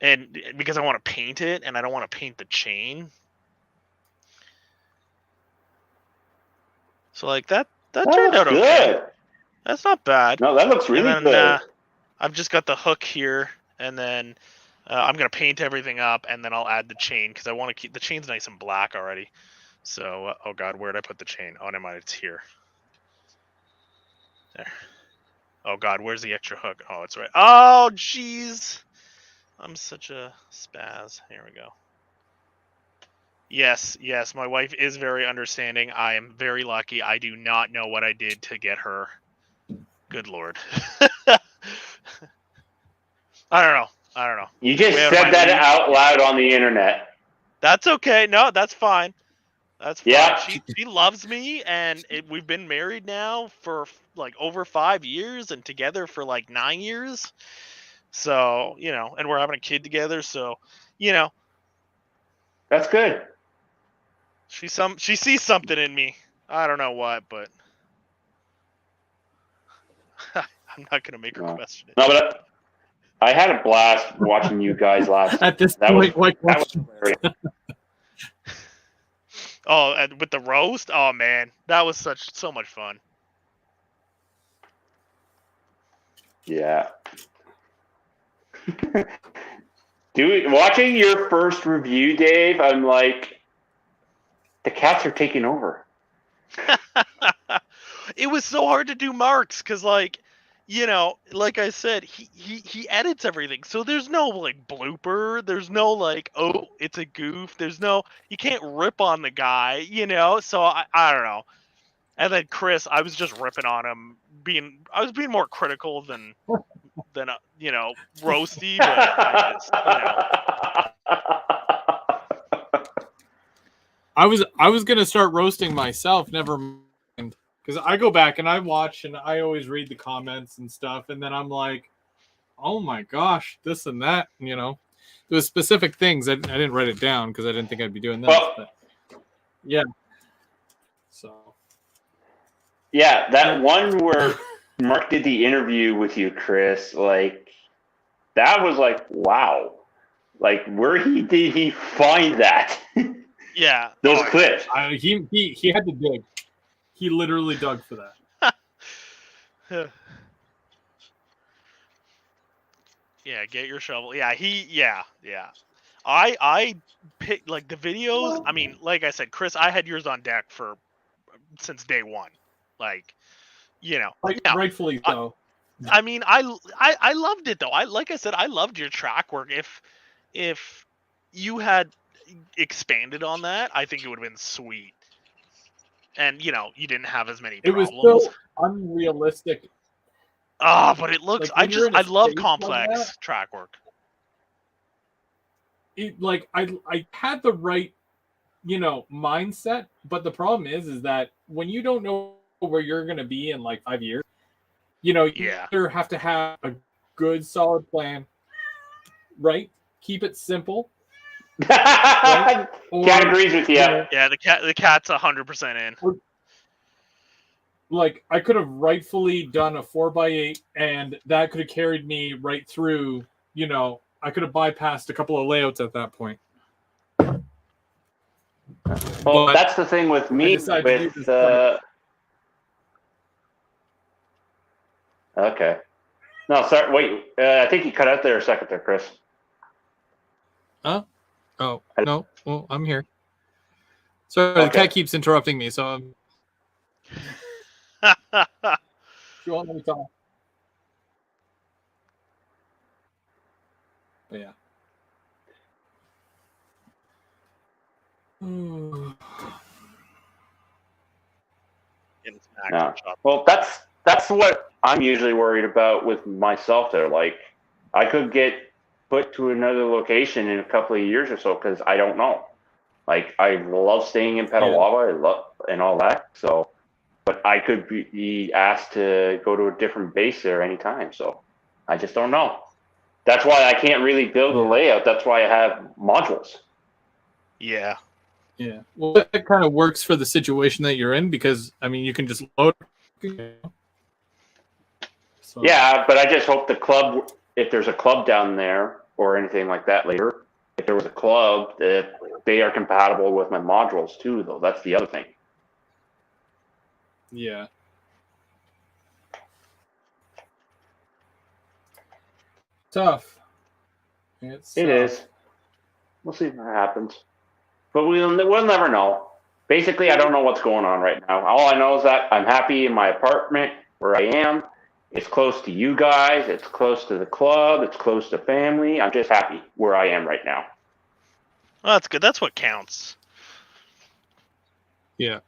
And because I want to paint it, and I don't want to paint the chain. So like that turned out good. Okay. That's not bad. No, that looks really good. I've just got the hook here, and then I'm gonna paint everything up, and then I'll add the chain because I want to keep the chain's nice and black already. So, oh god, where did I put the chain? Oh, never mind, it's here. There. Oh god, where's the extra hook? Oh, it's right. Oh, jeez. I'm such a spaz. Here we go. Yes, my wife is very understanding. I am very lucky. I do not know what I did to get her. Good lord. I don't know. You just said that out loud on the internet. That's okay. No, that's fine. That's fine. Yeah. She loves me, and we've been married now for like over 5 years and together for like 9 years. So, and we're having a kid together. So, That's good. She sees something in me. I don't know what, but I'm not going to make her question it. No, but I had a blast watching you guys last. At this point, Oh, and with the roast? Oh man, that was so much fun. Dude, watching your first review, Dave, I'm like, the cats are taking over. It was so hard to do marks because, like, you know, like I said, he edits everything, so there's no like blooper, there's no like, oh, it's a goof, there's no, you can't rip on the guy, you know. So I don't know. And then Chris, I was just ripping on him, I was being more critical than you know, roasty, but I just, you know. I was gonna start roasting myself. Never mind, because I go back and I watch and I always read the comments and stuff, and then I'm like, oh my gosh, this and that. You know, there was specific things I didn't write it down because I didn't think I'd be doing this. Well, but yeah, so yeah, that one where Mark did the interview with you, Chris, like that was like, wow. Like, where did he find that? Yeah. Those clips. He had to dig. He literally dug for that. Yeah, get your shovel. Yeah, yeah. I picked like the videos. I mean, like I said, Chris, I had yours on deck since day one. Like, you know, Rightfully so. I mean, I loved it though. Like I said, I loved your track work. If you had expanded on that, I think it would have been sweet. And you know, you didn't have as many problems. It was so unrealistic. But it looks. Like, I love complex like track work. I had the right, you know, mindset, but the problem is that when you don't know where you're going to be in like 5 years, you know, you either have to have a good solid plan, right? Keep it simple. Right? Cat agrees with you. Yeah, the cat's 100% in. Like, I could have rightfully done a 4x8 and that could have carried me right through, you know, I could have bypassed a couple of layouts at that point. Well, but that's the thing with me. With okay. No, sorry. Wait. I think you cut out there a second there, Chris. Huh? Oh, no. Well, I'm here. Sorry, okay. The cat keeps interrupting me, so I'm... You want me to talk? But yeah. No. Well, that's what I'm usually worried about with myself there. Like, I could get put to another location in a couple of years or so because I don't know. Like, I love staying in Petawawa, I love and all that. So, but I could be asked to go to a different base there anytime. So, I just don't know. That's why I can't really build a layout. That's why I have modules. Yeah. Yeah. Well, that kind of works for the situation that you're in because, I mean, you can just load. So. Yeah, but I just hope the club, if there's a club down there or anything like that later, if there was a club, that they are compatible with my modules too, though. That's the other thing. Yeah. Tough. It is. We'll see what happens. But we'll never know. Basically, I don't know what's going on right now. All I know is that I'm happy in my apartment where I am. It's close to you guys. It's close to the club. It's close to family. I'm just happy where I am right now. Well, that's good. That's what counts. Yeah.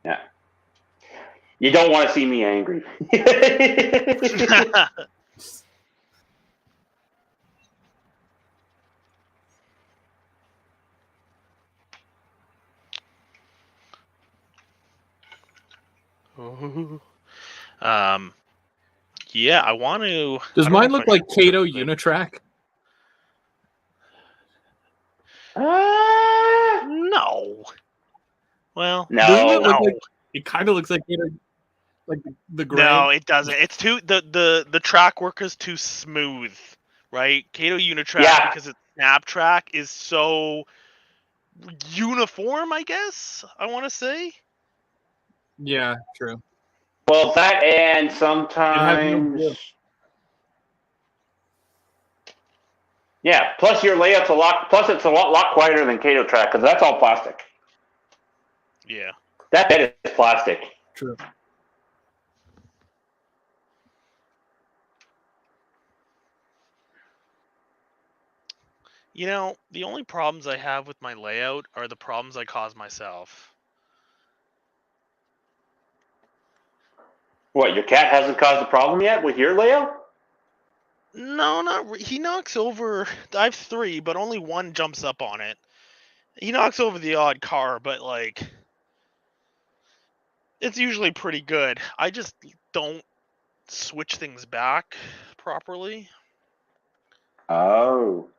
Yeah. You don't want to see me angry. Yeah, I want to. Does mine look like Kato Unitrack? No. Well, no. It kind of looks like Kato, like the gray. No, it doesn't. It's too the track work is too smooth, right? Kato Unitrack because it's snap track is so uniform. I guess I want to say. Yeah, true. Well, that and sometimes Yeah. Plus your layout's a lot. Plus it's a lot quieter than Kato Track because that's all plastic. Yeah. That bed is plastic. True. You know, the only problems I have with my layout are the problems I cause myself. What? Your cat hasn't caused a problem yet with your layout? No, he knocks over. I have 3, but only 1 jumps up on it. He knocks over the odd car, but like, it's usually pretty good. I just don't switch things back properly, Oh.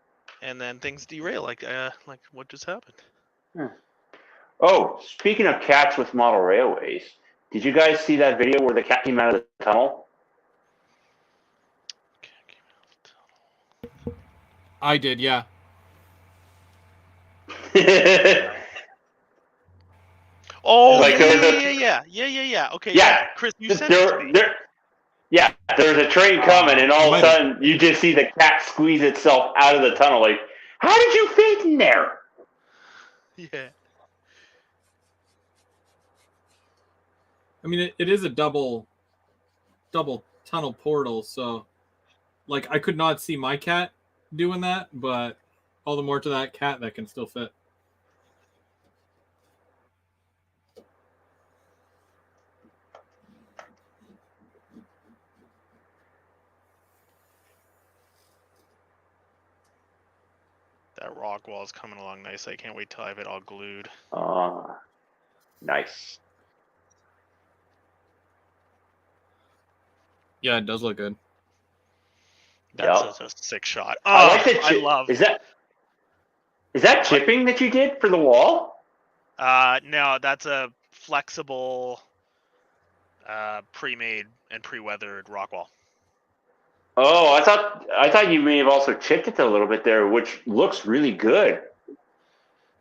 and then things derail. Like what just happened? Oh, speaking of cats with model railways, did you guys see that video where the cat came out of the tunnel? I did, yeah. Oh, Like, yeah. Okay, Yeah. Chris, you sent it to me. There's a train coming, and all of a sudden you just see the cat squeeze itself out of the tunnel. Like, how did you fit in there? Yeah. I mean, it is a double tunnel portal, so like I could not see my cat doing that, but all the more to that cat that can still fit. That rock wall is coming along nice. I can't wait till I have it all glued. Nice. Yeah, it does look good. That's Yep. such a sick shot. I like the I love. Is that chipping that you did for the wall? No, that's a flexible, pre-made and pre-weathered rock wall. Oh, I thought you may have also chipped it a little bit there, which looks really good.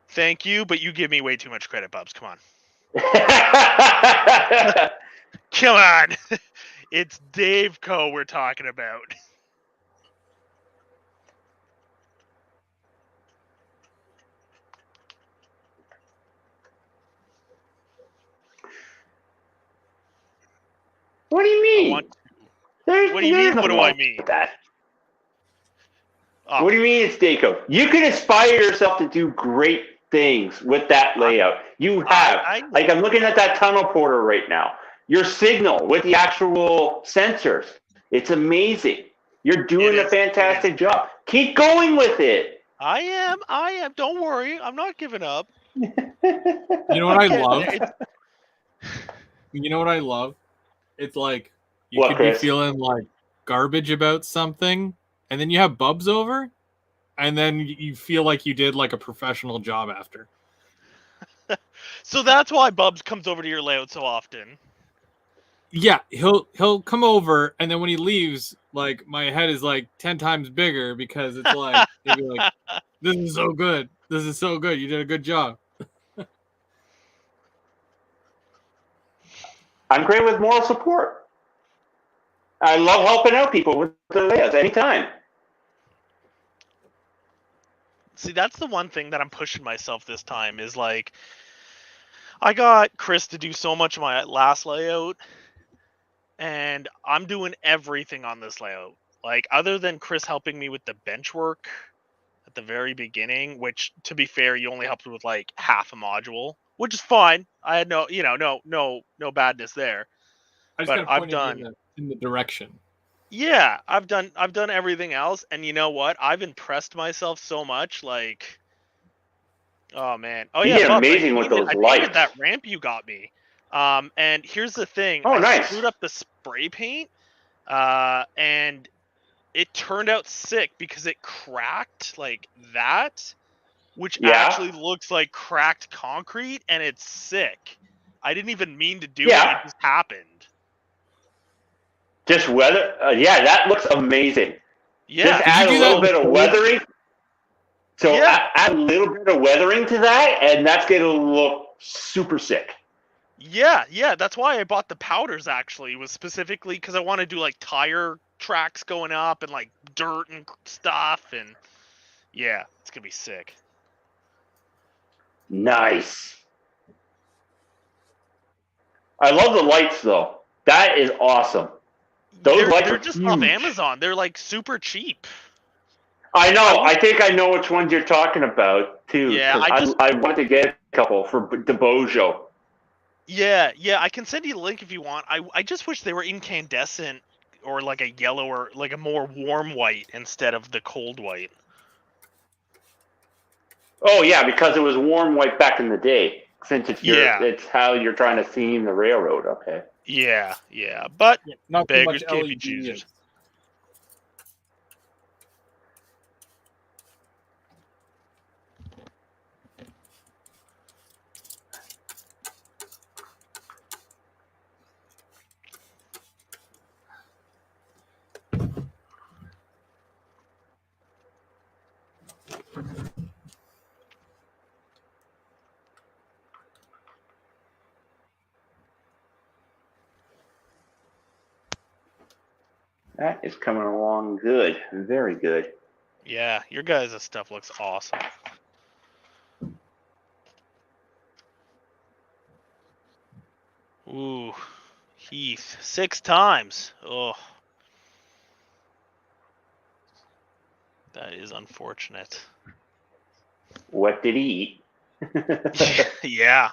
Thank you, but you give me way too much credit, Bubs. Come on. Come on. It's Dave Co. we're talking about. What do you mean? What do you mean? What do I mean? That. Oh, What do you mean it's Daco? You can aspire yourself to do great things with that layout. You have. Like, I'm looking at that tunnel porter right now. Your signal with the actual sensors. It's amazing. You're doing a fantastic job. Keep going with it. I am. Don't worry. I'm not giving up. You know what I love? You know what I love? It's like you could be feeling like garbage about something, and then you have Bubs over, and then you feel like you did like a professional job after. So that's why Bubs comes over to your layout so often. Yeah, he'll come over, and then when he leaves, like my head is like 10 times bigger because it's like he'll be like, "This is so good. This is so good. You did a good job." I'm great with moral support. I love helping out people with their layouts anytime. See, that's the one thing that I'm pushing myself this time is like, I got Chris to do so much of my last layout, and I'm doing everything on this layout. Like, other than Chris helping me with the bench work at the very beginning, which, to be fair, you only helped with like half a module, which is fine. I had no badness there. I just I've done in the direction. Yeah, I've done everything else, and you know what? I've impressed myself so much. Like, oh man, oh yeah, Bubs, amazing with those lights. I that ramp you got me. And here's the thing. Oh, I nice. screwed up the spray paint, and it turned out sick because it cracked like that, which actually looks like cracked concrete, and it's sick. I didn't even mean to do it. It just happened. Just weather. That looks amazing. Yeah. Just add a little bit of weathering. So add a little bit of weathering to that, and that's going to look super sick. Yeah. That's why I bought the powders, actually, was specifically because I want to do like tire tracks going up and like dirt and stuff. And Yeah, it's gonna be sick. Nice. I love the lights though. That is awesome. Those lights They're are just off huge. Amazon. They're like super cheap. I know. I think I know which ones you're talking about too. Yeah, because I wanted to get a couple for the Bojo. Yeah, I can send you the link if you want. I just wish they were incandescent or like a yellow or like a more warm white instead of the cold white. Oh yeah, because it was warm white back in the day. Since Yeah. it's how you're trying to theme the railroad. Okay. Yeah. But Not too beggars much can't be LED. choosers. That is coming along good. Very good. Yeah, your guys' stuff looks awesome. Ooh, Heath, 6 times. Oh, that is unfortunate. What did he eat? Yeah.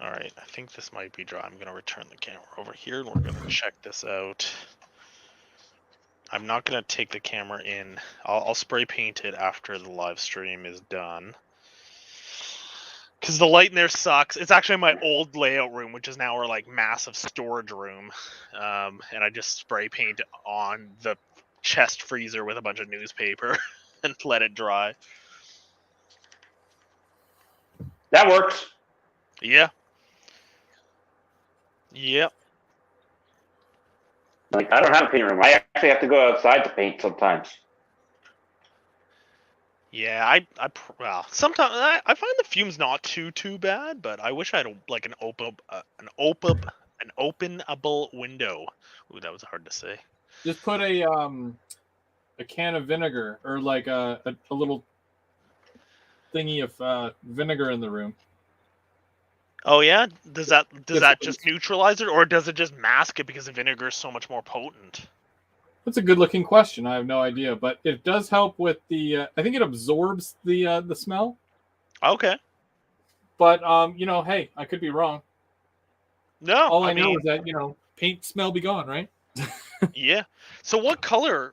All right, I think this might be dry. I'm going to return the camera over here and we're going to check this out. I'm not going to take the camera in. I'll spray paint it after the live stream is done. Because the light in there sucks. It's actually my old layout room, which is now our like massive storage room. And I just spray paint on the chest freezer with a bunch of newspaper and let it dry. That works. Yeah. Yep. Like I don't have a paint room. I actually have to go outside to paint sometimes. Yeah, well, sometimes I find the fumes not too bad, but I wish I had like an openable window. Ooh, that was hard to say. Just put a can of vinegar or like a little thingy of vinegar in the room. Oh yeah, does that just neutralize it, or does it just mask it because the vinegar is so much more potent? That's a good looking question. I have no idea, but it does help with the. I think it absorbs the smell. Okay. But hey, I could be wrong. No, All I know is that paint smell be gone, right? Yeah. So what color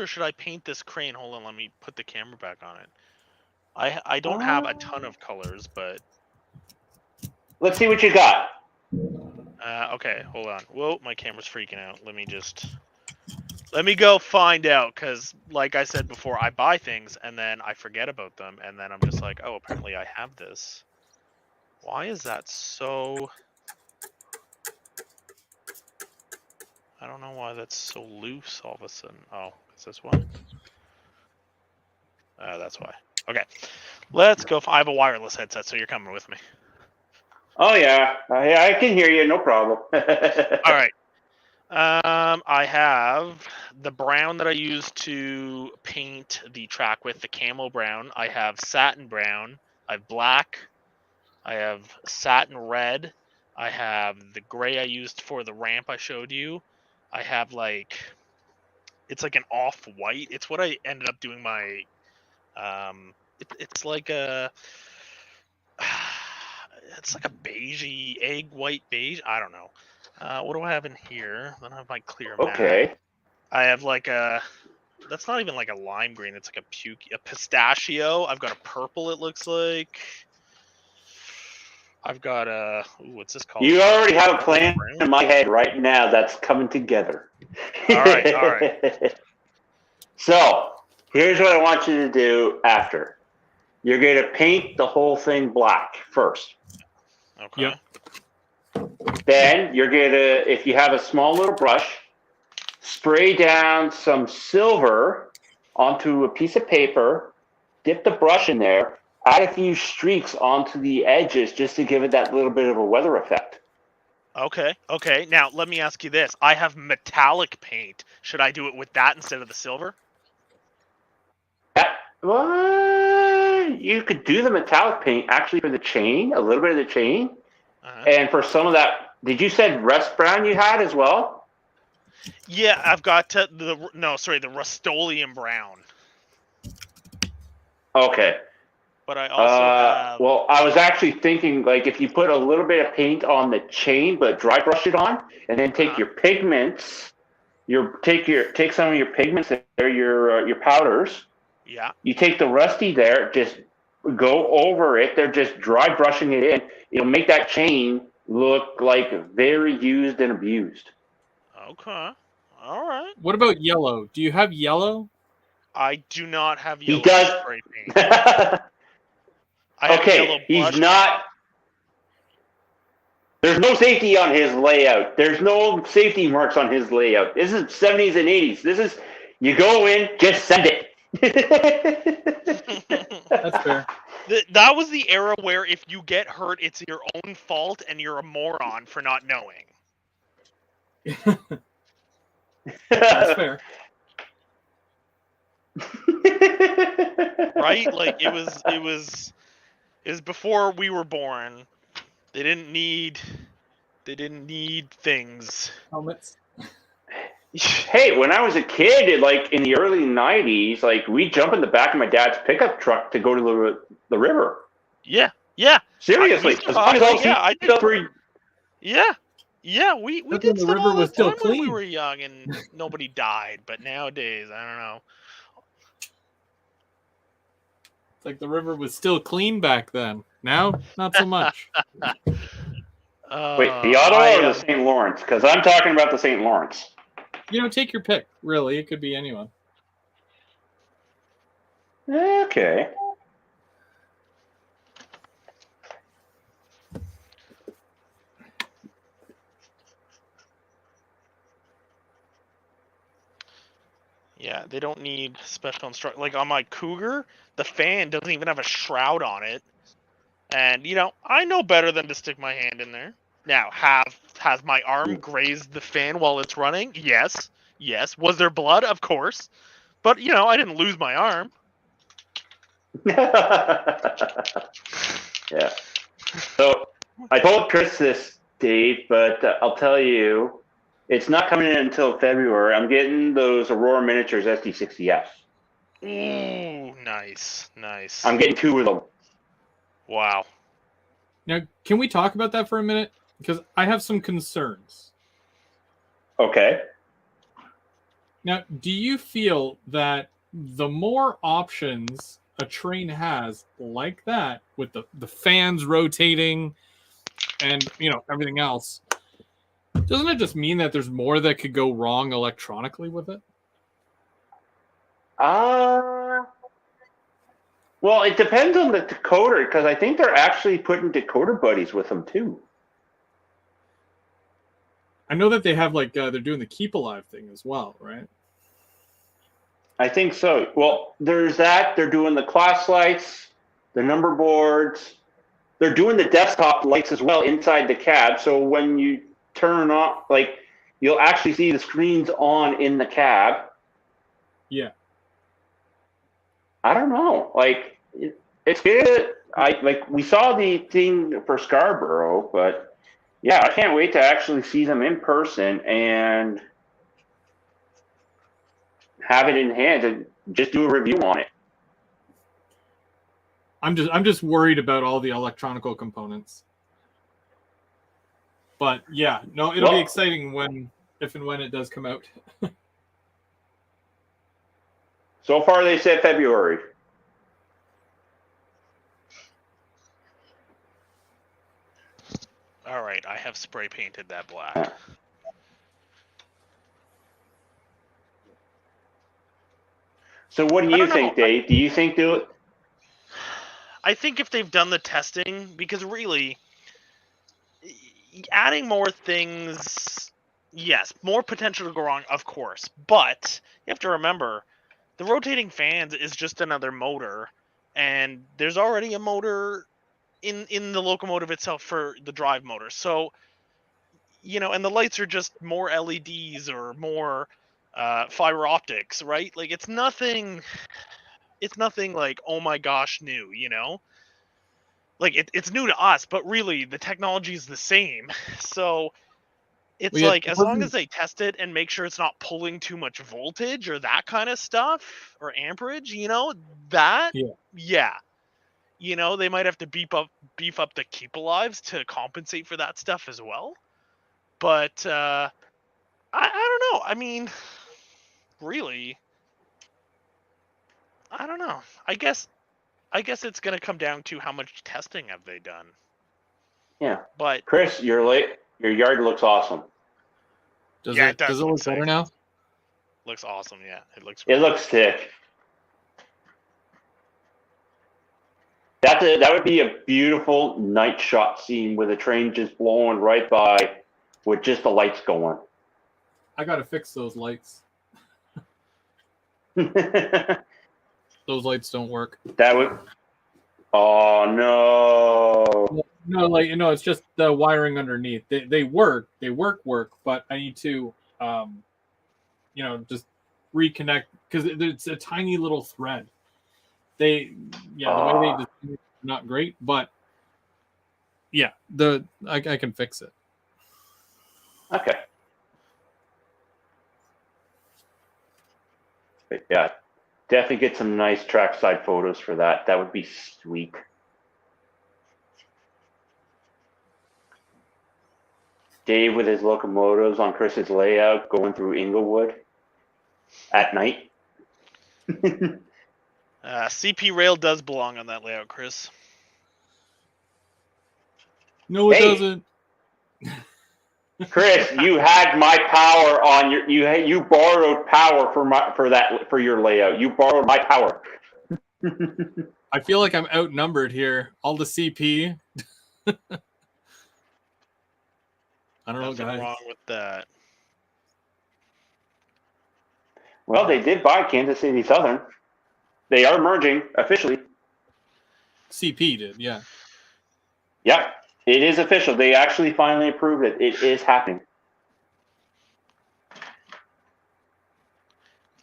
should I paint this crane? Hold on, let me put the camera back on it. I don't have a ton of colors, but Let's see what you got. okay, hold on. Whoa, my camera's freaking out. Let me go find out, because like I said before, I buy things and then I forget about them, and then I'm just like, oh, apparently I have this. Why is that so... I don't know why that's so loose all of a sudden. Oh, is this one? That's why. Okay, let's go. I have a wireless headset, so you're coming with me. Oh yeah, I can hear you. No problem. All right. I have the brown that I use to paint the track with, the camo brown. I have satin brown. I have black. I have satin red. I have the gray I used for the ramp I showed you. I have it's like an off-white. It's what I ended up doing my, it's like a, it's like a beigey, egg white beige. I don't know. What do I have in here? Then I have my clear matte. Okay. I have like a, that's not even like a lime green. It's like a pistachio. I've got a purple, it looks like. I've got a, ooh, what's this called? You already have a plan in my head right now that's coming together. All right. So, here's what I want you to do after. You're going to paint the whole thing black first. Okay. Yep. Then you're going to, if you have a small little brush, spray down some silver onto a piece of paper, dip the brush in there, add a few streaks onto the edges just to give it that little bit of a weather effect. Okay. Okay. Now let me ask you this: I have metallic paint. Should I do it with that instead of the silver? Well, you could do the metallic paint actually for the chain, a little bit of the chain, Uh-huh. and for some of that. Did you said rust brown you had as well? Yeah, I've got the Rust-Oleum brown, Okay. but I also have. Well, I was actually thinking like if you put a little bit of paint on the chain, but dry brush it on, and then take Uh-huh. your pigments, take some of your pigments there, your powders. Yeah. You take the rusty there, just go over it. They're just dry brushing it in. It'll make that chain look like very used and abused. Okay. All right. What about yellow? Do you have yellow? I do not have He yellow does. spray paint. I have yellow Okay, he's brush not. There's no safety on his layout. There's no safety marks on his layout. This is 70s and 80s. This is, you go in, just send it. paint. That's fair. That was the era where if you get hurt, it's your own fault and you're a moron for not knowing. That's fair. Right? Like it was before we were born. They didn't need things. Helmets. Hey, when I was a kid, like in the early 90s, like we jump in the back of my dad's pickup truck to go to the river. Yeah. Yeah. Seriously. I did. Yeah. Yeah, we That's when did the stuff river all the was still time when we clean. were young and nobody died, but nowadays, I don't know. It's like the river was still clean back then. Now, not so much. Wait, the Ottawa or the St. Lawrence? Because I'm talking about the St. Lawrence. Take your pick. Really, it could be anyone. Okay. Yeah, they don't need special instruction. Like on my Cougar, the fan doesn't even have a shroud on it. And, I know better than to stick my hand in there. Now, has my arm grazed the fan while it's running? Yes. Yes. Was there blood? Of course. But, I didn't lose my arm. Yeah. So I told Chris this, Dave, but I'll tell you, it's not coming in until February. I'm getting those Aurora Miniatures SD60F. Ooh, nice. Nice. I'm getting 2 of them. Wow. Now, can we talk about that for a minute? Because I have some concerns. Okay. Now, do you feel that the more options a train has like that, with the fans rotating and, everything else, doesn't it just mean that there's more that could go wrong electronically with it? Well, it depends on the decoder, because I think they're actually putting decoder buddies with them too. I know that they have they're doing the Keep Alive thing as well, right? I think so. Well, there's that. They're doing the class lights, the number boards. They're doing the desktop lights as well inside the cab. So when you turn on, you'll actually see the screens on in the cab. Yeah. I don't know. It's good. We saw the thing for Scarborough, but yeah, I can't wait to actually see them in person and have it in hand and just do a review on it. I'm just worried about all the electronical components. But yeah, no, it'll be exciting if and when it does come out. So far, they said February. All right, I have spray painted that black. So what do you think, Dave? Do you think they'll... I think if they've done the testing, because really, adding more things, yes, more potential to go wrong, of course. But you have to remember, the rotating fans is just another motor, and there's already a motor in the locomotive itself for the drive motor. So and the lights are just more LEDs or more fiber optics, right? Like it's nothing like, oh my gosh, new, like it's new to us, but really the technology is the same. So it's Well, yeah, like it as long wasn't- as they test it and make sure it's not pulling too much voltage or that kind of stuff or amperage, that Yeah. they might have to beef up the keep alives to compensate for that stuff as well. But I don't know. I mean, really, I don't know. I guess it's gonna come down to how much testing have they done. Yeah. But Chris, you're late. Your yard looks awesome. Does yeah, it does it look better sick. now? Looks awesome. Yeah, it looks. It looks sick. That would be a beautiful night shot scene with a train just blowing right by with just the lights going. I gotta fix those lights. That Those lights don't work. would. Oh no. No, like it's just the wiring underneath. They work, but I need to just reconnect because it's a tiny little thread. The way they design it, not great, but yeah, I can fix it. Okay. But yeah, definitely get some nice trackside photos for that. That would be sweet. Dave with his locomotives on Chris's layout going through Inglewood at night. CP Rail does belong on that layout, Chris. No, it Hey! doesn't. Chris, you had my power on your. You borrowed power for your layout. You borrowed my power. I feel like I'm outnumbered here. All the CP. I don't know, Nothing guys. wrong with that. Well, they did buy Kansas City Southern. They are merging officially. CP did, yeah. Yep, it is official. They actually finally approved it. It is happening.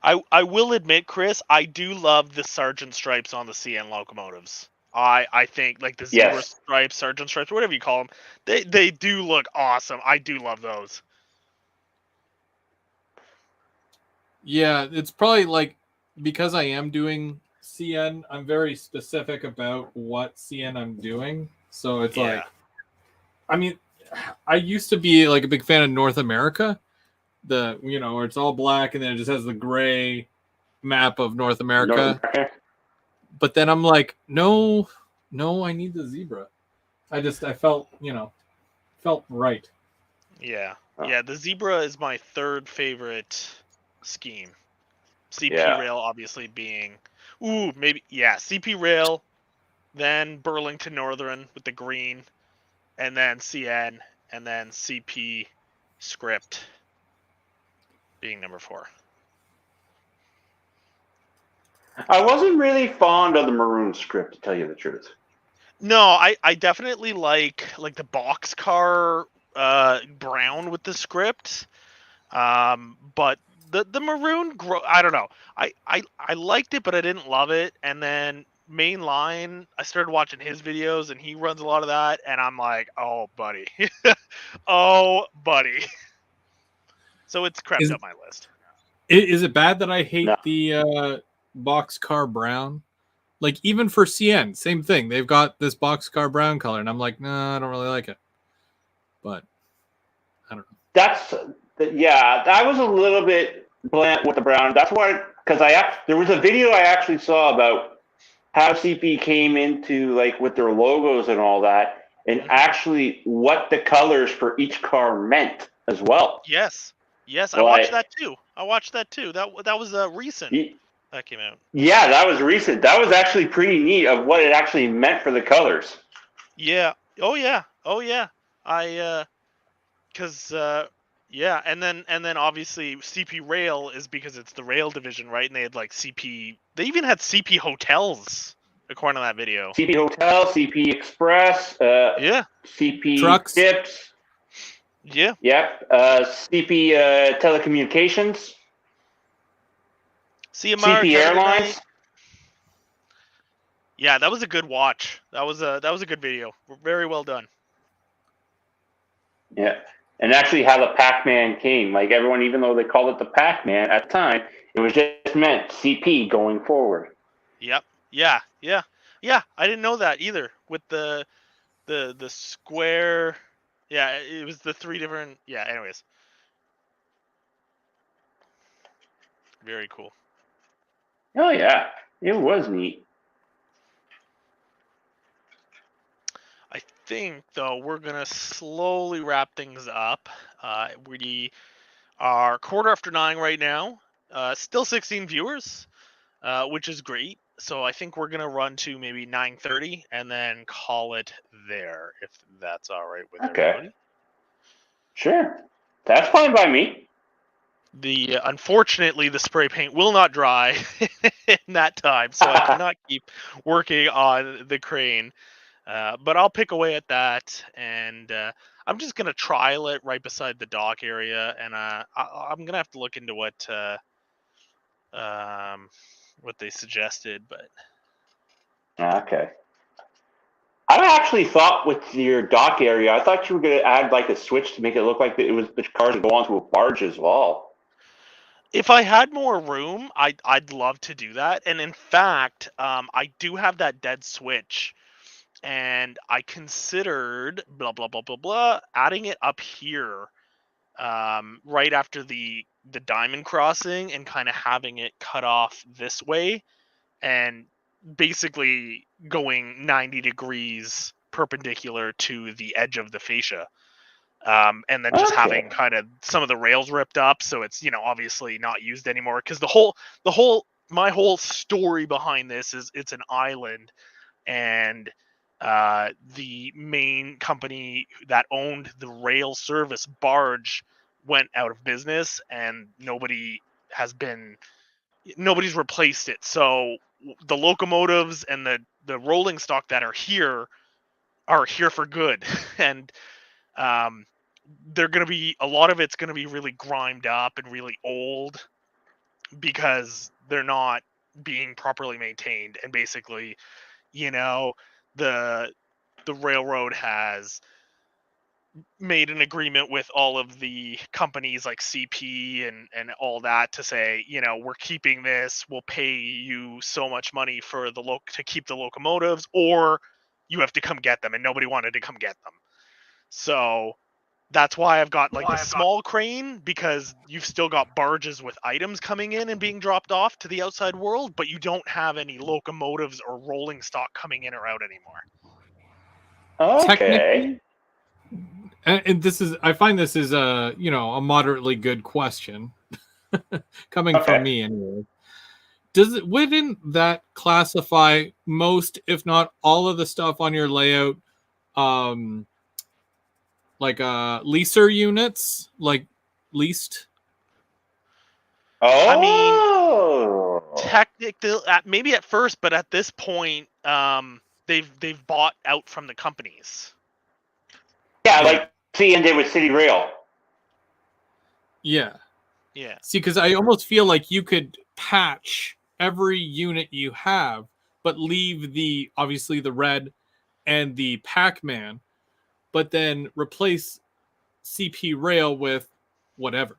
I will admit, Chris, I do love the Sergeant stripes on the CN locomotives. I think like the zebra Yes. stripes, Sergeant stripes, whatever you call them, they do look awesome. I do love those. Yeah, it's probably like because I am doing CN, I'm very specific about what CN I'm doing. So it's Yeah. like, I mean, I used to be like a big fan of North America, where it's all black and then it just has the gray map of North America. But then I'm like, no, I need the zebra. I felt right. Yeah. Oh. Yeah, the zebra is my third favorite scheme. CP Yeah. Rail obviously being CP Rail, then Burlington Northern with the green, and then CN, and then CP Script being number 4. I wasn't really fond of the maroon script, to tell you the truth. No, I definitely like the boxcar brown with the script. But the maroon I don't know. I liked it, but I didn't love it. And then Mainline, I started watching his videos and he runs a lot of that and I'm like, "Oh, buddy." Oh, buddy. So it's crept up my list. Is it bad that I hate No. the boxcar brown? Like even for CN, same thing. They've got this boxcar brown color, and I'm like, nah, I don't really like it. But I don't know. I was a little bit bland with the brown. That's why, because there was a video I actually saw about how CP came into like with their logos and all that, and actually what the colors for each car meant as well. Yes, I watched that too. That was recent. That came out. Yeah, that was recent. That was actually pretty neat of what it actually meant for the colors. Yeah. Oh yeah. And then obviously CP Rail is because it's the rail division, right? And they had like CP. They even had CP hotels, according to that video. CP Hotel, CP Express, Yeah. CP Trucks. Dips. Yeah. Yep. CP Telecommunications, CMR, CP Canada Night. Airlines. Yeah, that was a good watch. That was a good video. Very well done. Yeah. And actually how the Pac-Man came. Like everyone, even though they called it the Pac-Man at the time, it was just meant CP going forward. Yep. Yeah. Yeah. Yeah. I didn't know that either. With the square. Yeah, it was the 3 different. Yeah. Anyways, very cool. Oh yeah, it was neat. I think though we're gonna slowly wrap things up. We are 9:15 right now. Still 16 viewers, which is great. So I think we're gonna run to maybe 9:30 and then call it there, if that's all right with Okay. everybody. Sure. That's fine by me. Unfortunately, the spray paint will not dry in that time, so I cannot keep working on the crane. But I'll pick away at that, and I'm just gonna trial it right beside the dock area, and I'm gonna have to look into what they suggested. But Okay. I actually thought with your dock area, I thought you were going to add like a switch to make it look like it was the cars would go onto a barge as well. if I had more room, I'd love to do that. And in fact, I do have that dead switch, and I considered blah blah blah blah blah adding it up here, right after the diamond crossing, and kind of having it cut off this way, and basically going 90 degrees perpendicular to the edge of the fascia. And then just having kind of some of the rails ripped up, so it's obviously not used anymore. Because my whole story behind this is it's an island, and the main company that owned the rail service barge went out of business, and nobody's replaced it. So the locomotives and the rolling stock that are here for good. And they're going to be, a lot of it's going to be really grimed up and really old because they're not being properly maintained. And basically, the railroad has made an agreement with all of the companies like CP and all that to say, we're keeping this, we'll pay you so much money for to keep the locomotives, or you have to come get them, and nobody wanted to come get them. So that's why I've got like the small crane, because you've still got barges with items coming in and being dropped off to the outside world, but you don't have any locomotives or rolling stock coming in or out anymore. Okay. Technically, and I find this is a moderately good question coming from me anyway. Wouldn't that classify most, if not all, of the stuff on your layout, like leaser units, like leased? I mean, technically, maybe at first, but at this point, they've bought out from the companies. Yeah, like CN did with City Rail. Yeah. Yeah. See, because I almost feel like you could patch every unit you have, but leave obviously the red and the Pac-Man, but then replace CP Rail with whatever.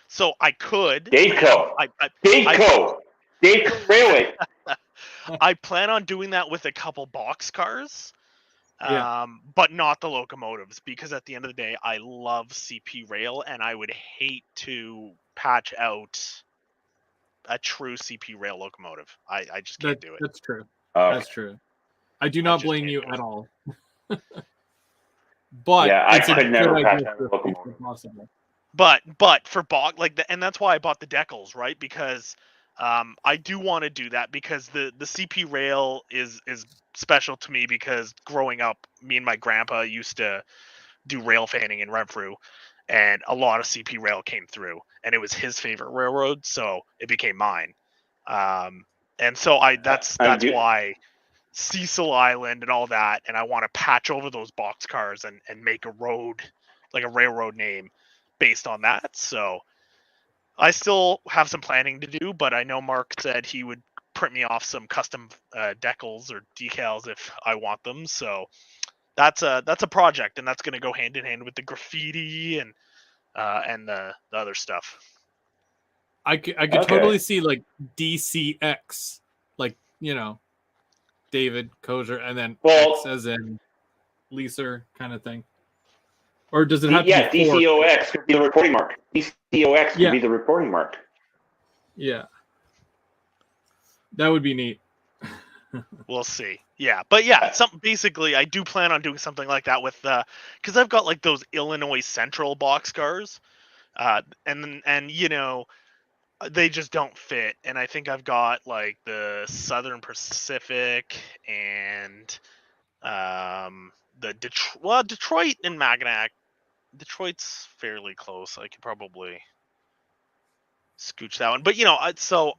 So I could. Daveco. Daveco Railway. I plan on doing that with a couple boxcars, but not the locomotives, because at the end of the day, I love CP Rail, and I would hate to patch out a true CP Rail locomotive. I just can't do it. That's true. That's true. I do not blame you at all. But yeah, I could never patch out a locomotive. Possible. But for and that's why I bought the decals, right? Because I do want to do that, because the CP Rail is special to me, because growing up, me and my grandpa used to do rail fanning in Renfrew, and a lot of CP Rail came through, and it was his favorite railroad, so it became mine. And so that's why Cecil Island and all that, and I want to patch over those boxcars and make a road like a railroad name based on that. So I still have some planning to do, but I know Mark said he would print me off some custom decals or decals if I want them. So that's a project, and that's going to go hand in hand with the graffiti and the other stuff. I could totally see like DCX, like, you know, David Kozer, and then X as in Leaser kind of thing. Or does it have to be DCOX could be the reporting mark. DCOX could be the reporting mark. Yeah. That would be neat. We'll see. Yeah, but basically I do plan on doing something like that with because I've got like those Illinois Central boxcars, and you know, they just don't fit, and I think I've got like the Southern Pacific and the Detroit and Mackinac. Detroit's fairly close. I could probably scooch that one, but you know, so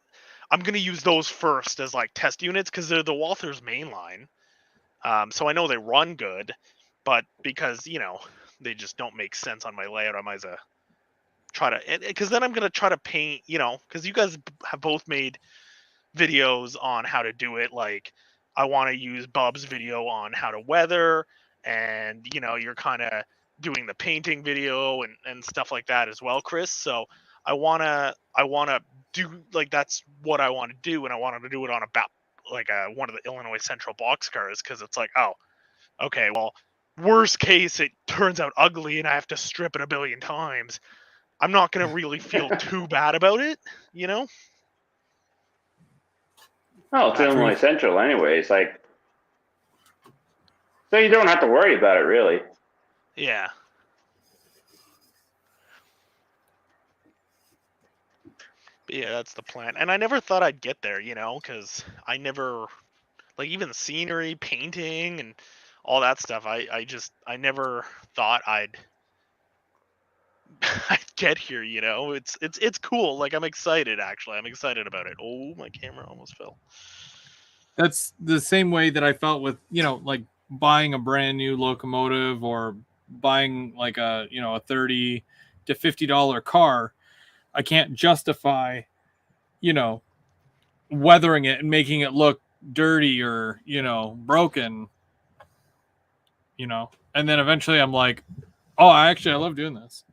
I'm gonna use those first as like test units because they're the Walthers mainline. So I know they run good, but because you know they just don't make sense on my layout, I might as well try to, because then I'm gonna try to paint, you know, because you guys have both made videos on how to do it. Like I want to use Bub's video on how to weather, and you know, you're kind of doing the painting video and stuff like that as well, Chris. So I wanna do, like, that's what I want to do, and I wanted to do it on one of the Illinois Central boxcars, because it's like, oh, okay, well, worst case it turns out ugly and I have to strip it a billion times. I'm not gonna really feel too bad about it, you know? Oh, it's Illinois Central anyways, like, so you don't have to worry about it really. Yeah. But yeah, that's the plan. And I never thought I'd get there, you know, because I never, like, even scenery, painting, and all that stuff, I never thought I'd get here, you know. It's cool. Like, I'm excited, actually. I'm excited about it. Oh, my camera almost fell. That's the same way that I felt with, you know, like buying a brand new locomotive or buying like a, you know, a $30 to $50 car. I can't justify, you know, weathering it and making it look dirty or, you know, broken, you know. And then eventually I'm like, oh, I love doing this.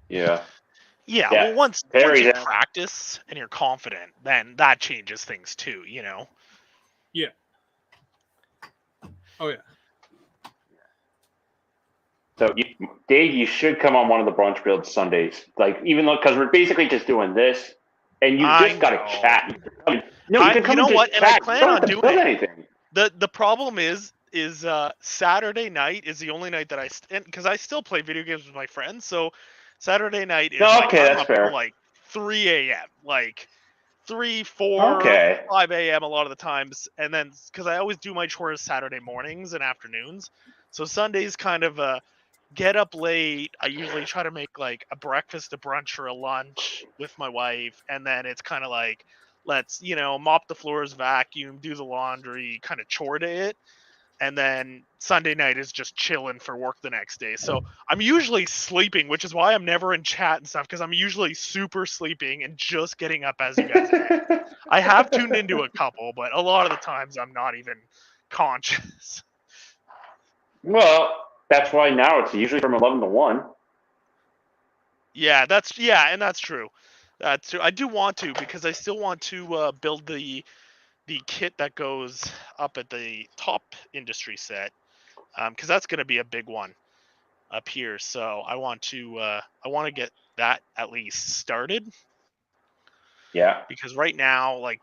Yeah. Yeah, well, once you practice and you're confident, then that changes things too, you know? Yeah. Oh, yeah. So, Dave, you should come on one of the brunch builds Sundays. Like, even though, because we're basically just doing this, and you just got to chat. No, you can come and just chat. And I plan on doing anything. The problem is Saturday night is the only night that because I still play video games with my friends, so Saturday night is that's fair. Like 3 a.m. Like 3, 4, 5 a.m. a lot of the times, and then because I always do my chores Saturday mornings and afternoons, so Sunday's kind of a get up late. I usually try to make like a breakfast, a brunch, or a lunch with my wife, and then it's kind of like, let's, you know, mop the floors, vacuum, do the laundry, kind of chore to it. And then Sunday night is just chilling for work the next day. So I'm usually sleeping, which is why I'm never in chat and stuff, because I'm usually super sleeping and just getting up as you guys do. I have tuned into a couple, but a lot of the times I'm not even conscious. Well, that's why now it's usually from 11 to 1. Yeah, and that's true. That's true. I do want to, because I still want to build the kit that goes up at the top industry set, because that's going to be a big one up here. So I want to get that at least started. Yeah. Because right now, like,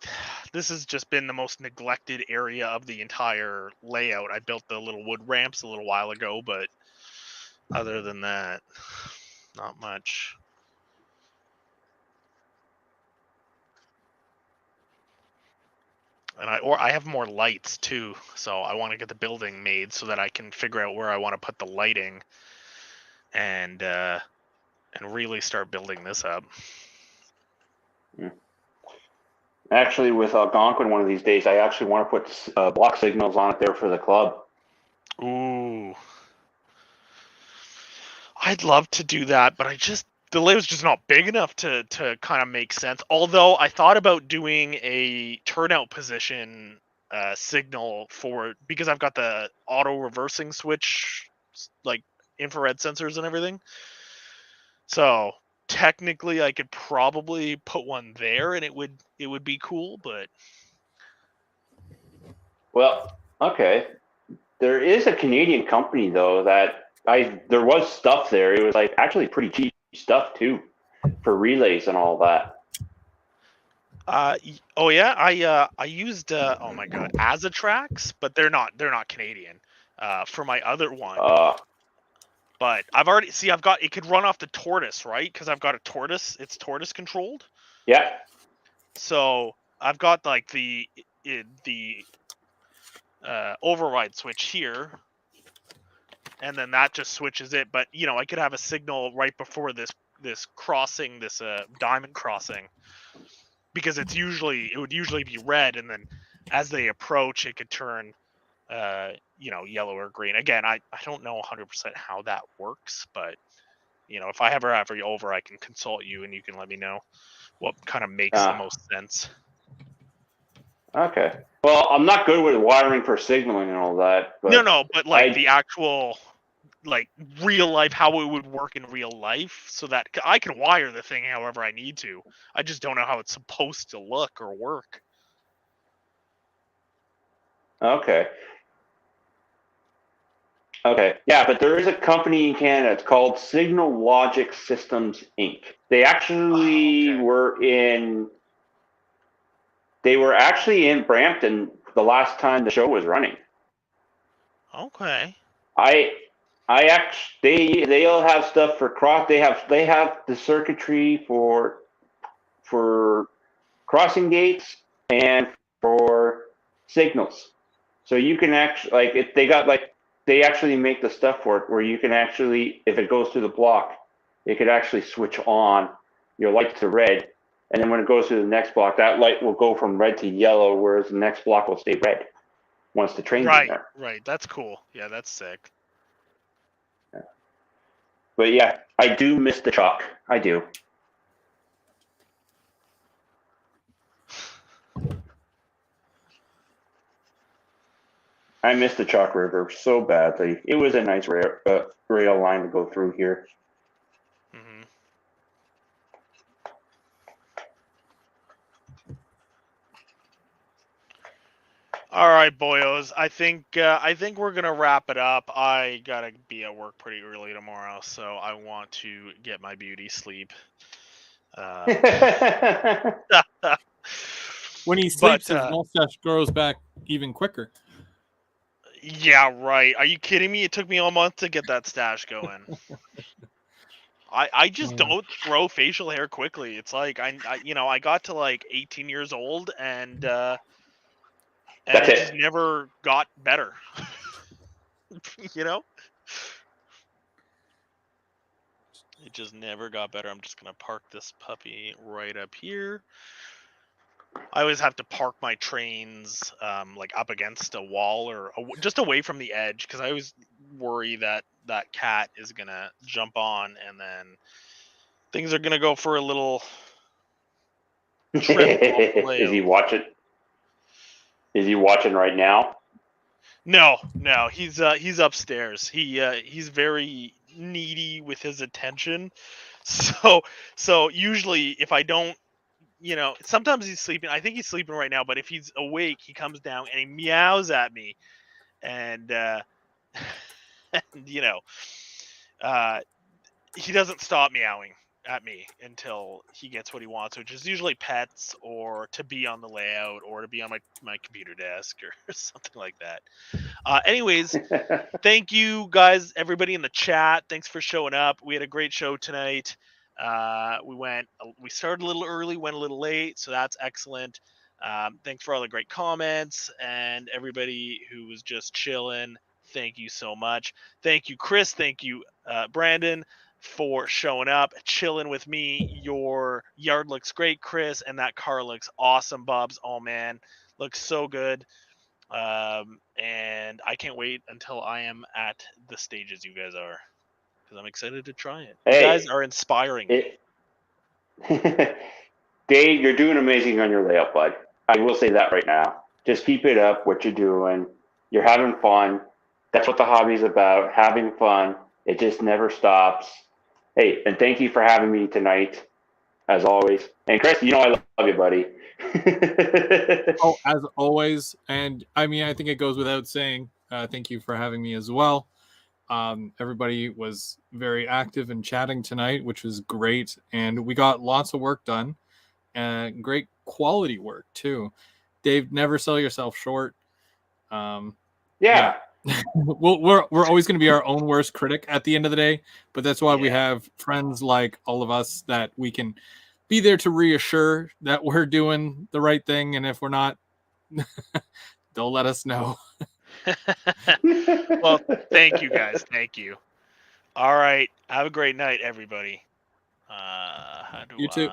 this has just been the most neglected area of the entire layout. I built the little wood ramps a little while ago, but other than that, not much. And I have more lights too, so I want to get the building made so that I can figure out where I want to put the lighting, and really start building this up. Actually, with Algonquin one of these days, I actually want to put block signals on it there for the club. Ooh. I'd love to do that, but the layout's just not big enough to kind of make sense. Although I thought about doing a turnout position signal for, because I've got the auto reversing switch, like infrared sensors and everything. So technically, I could probably put one there, and it would be cool. But Well, okay. There is a Canadian company though that there was stuff there. It was like actually pretty cheap stuff too, for relays and all that. oh yeah, I used oh my god, Azatrax, but they're not Canadian. For my other one. But I've got, it could run off the Tortoise, right? Because I've got a Tortoise. It's Tortoise controlled. Yeah. So I've got like the override switch here, and then that just switches it. But I could have a signal right before this crossing, this diamond crossing, because it would usually be red, and then as they approach, it could turn yellow or green. Again, I don't know 100% how that works, but if I ever have you over, I can consult you and you can let me know what kind of makes the most sense. Okay. Well, I'm not good with wiring for signaling and all that. But no, but like the actual, like real life, how it would work in real life, so that I can wire the thing however I need to. I just don't know how it's supposed to look or work. Okay. Okay. Yeah, but there is a company in Canada. It's called Signal Logic Systems Inc. They actually were in. They were actually in Brampton the last time the show was running. Okay. They all have stuff for cross. They have the circuitry for crossing gates and for signals. So you can actually, like, if they got, like, they actually make the stuff for it where you can actually, if it goes through the block, it could actually switch on your light to red. And then when it goes to the next block, that light will go from red to yellow, whereas the next block will stay red once the train's in there. Right. That's cool. Yeah, that's sick. Yeah. But yeah, I do miss the chalk. I do. I miss the Chalk River so badly. It was a nice rail line to go through here. Mm-hmm. All right, boyos. I think we're gonna wrap it up. I gotta be at work pretty early tomorrow, so I want to get my beauty sleep. When he sleeps, his mustache grows back even quicker. Yeah, right. Are you kidding me? It took me a month to get that stash going. I just don't grow facial hair quickly. It's like I got to like 18 years old and it just never got better. It just never got better. I'm just gonna park this puppy right up here. I always have to park my trains like up against a wall or just away from the edge, because I always worry that that cat is gonna jump on and then things are gonna go for a little trip. Is he watching? Is he watching right now? No, he's upstairs. He's very needy with his attention. So usually if I don't, sometimes he's sleeping. I think he's sleeping right now, but if he's awake, he comes down and he meows at me, and he doesn't stop meowing at me until he gets what he wants, which is usually pets or to be on the layout or to be on my computer desk or something like that. Anyways, thank you guys, everybody in the chat. Thanks for showing up. We had a great show tonight. We started a little early, went a little late, so that's excellent. Thanks for all the great comments and everybody who was just chilling. Thank you so much. Thank you, Chris. Thank you, Brandon, for showing up, chilling with me. Your yard looks great, Chris, and that car looks awesome, Bubs. Oh man, looks so good. And I can't wait until I am at the stages you guys are, because I'm excited to try it. Hey, you guys are inspiring me. Dave, you're doing amazing on your layup, bud. I will say that right now. Just keep it up, what you're doing. You're having fun. That's what the hobby's about, having fun. It just never stops. Hey, and thank you for having me tonight, as always. And Chris, you know I love you, buddy. Oh, as always. And I mean, I think it goes without saying, thank you for having me as well. Everybody was very active and chatting tonight, which was great. And we got lots of work done and great quality work too. Dave, never sell yourself short. Yeah. We're always going to be our own worst critic at the end of the day, but that's why we have friends like all of us that we can be there to reassure that we're doing the right thing, and if we're not, they'll let us know. Well, thank you guys. Thank you. All right. Have a great night, everybody. How do You too.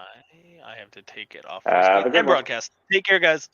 I have to take it off Have a good and one. broadcast. Take care, guys.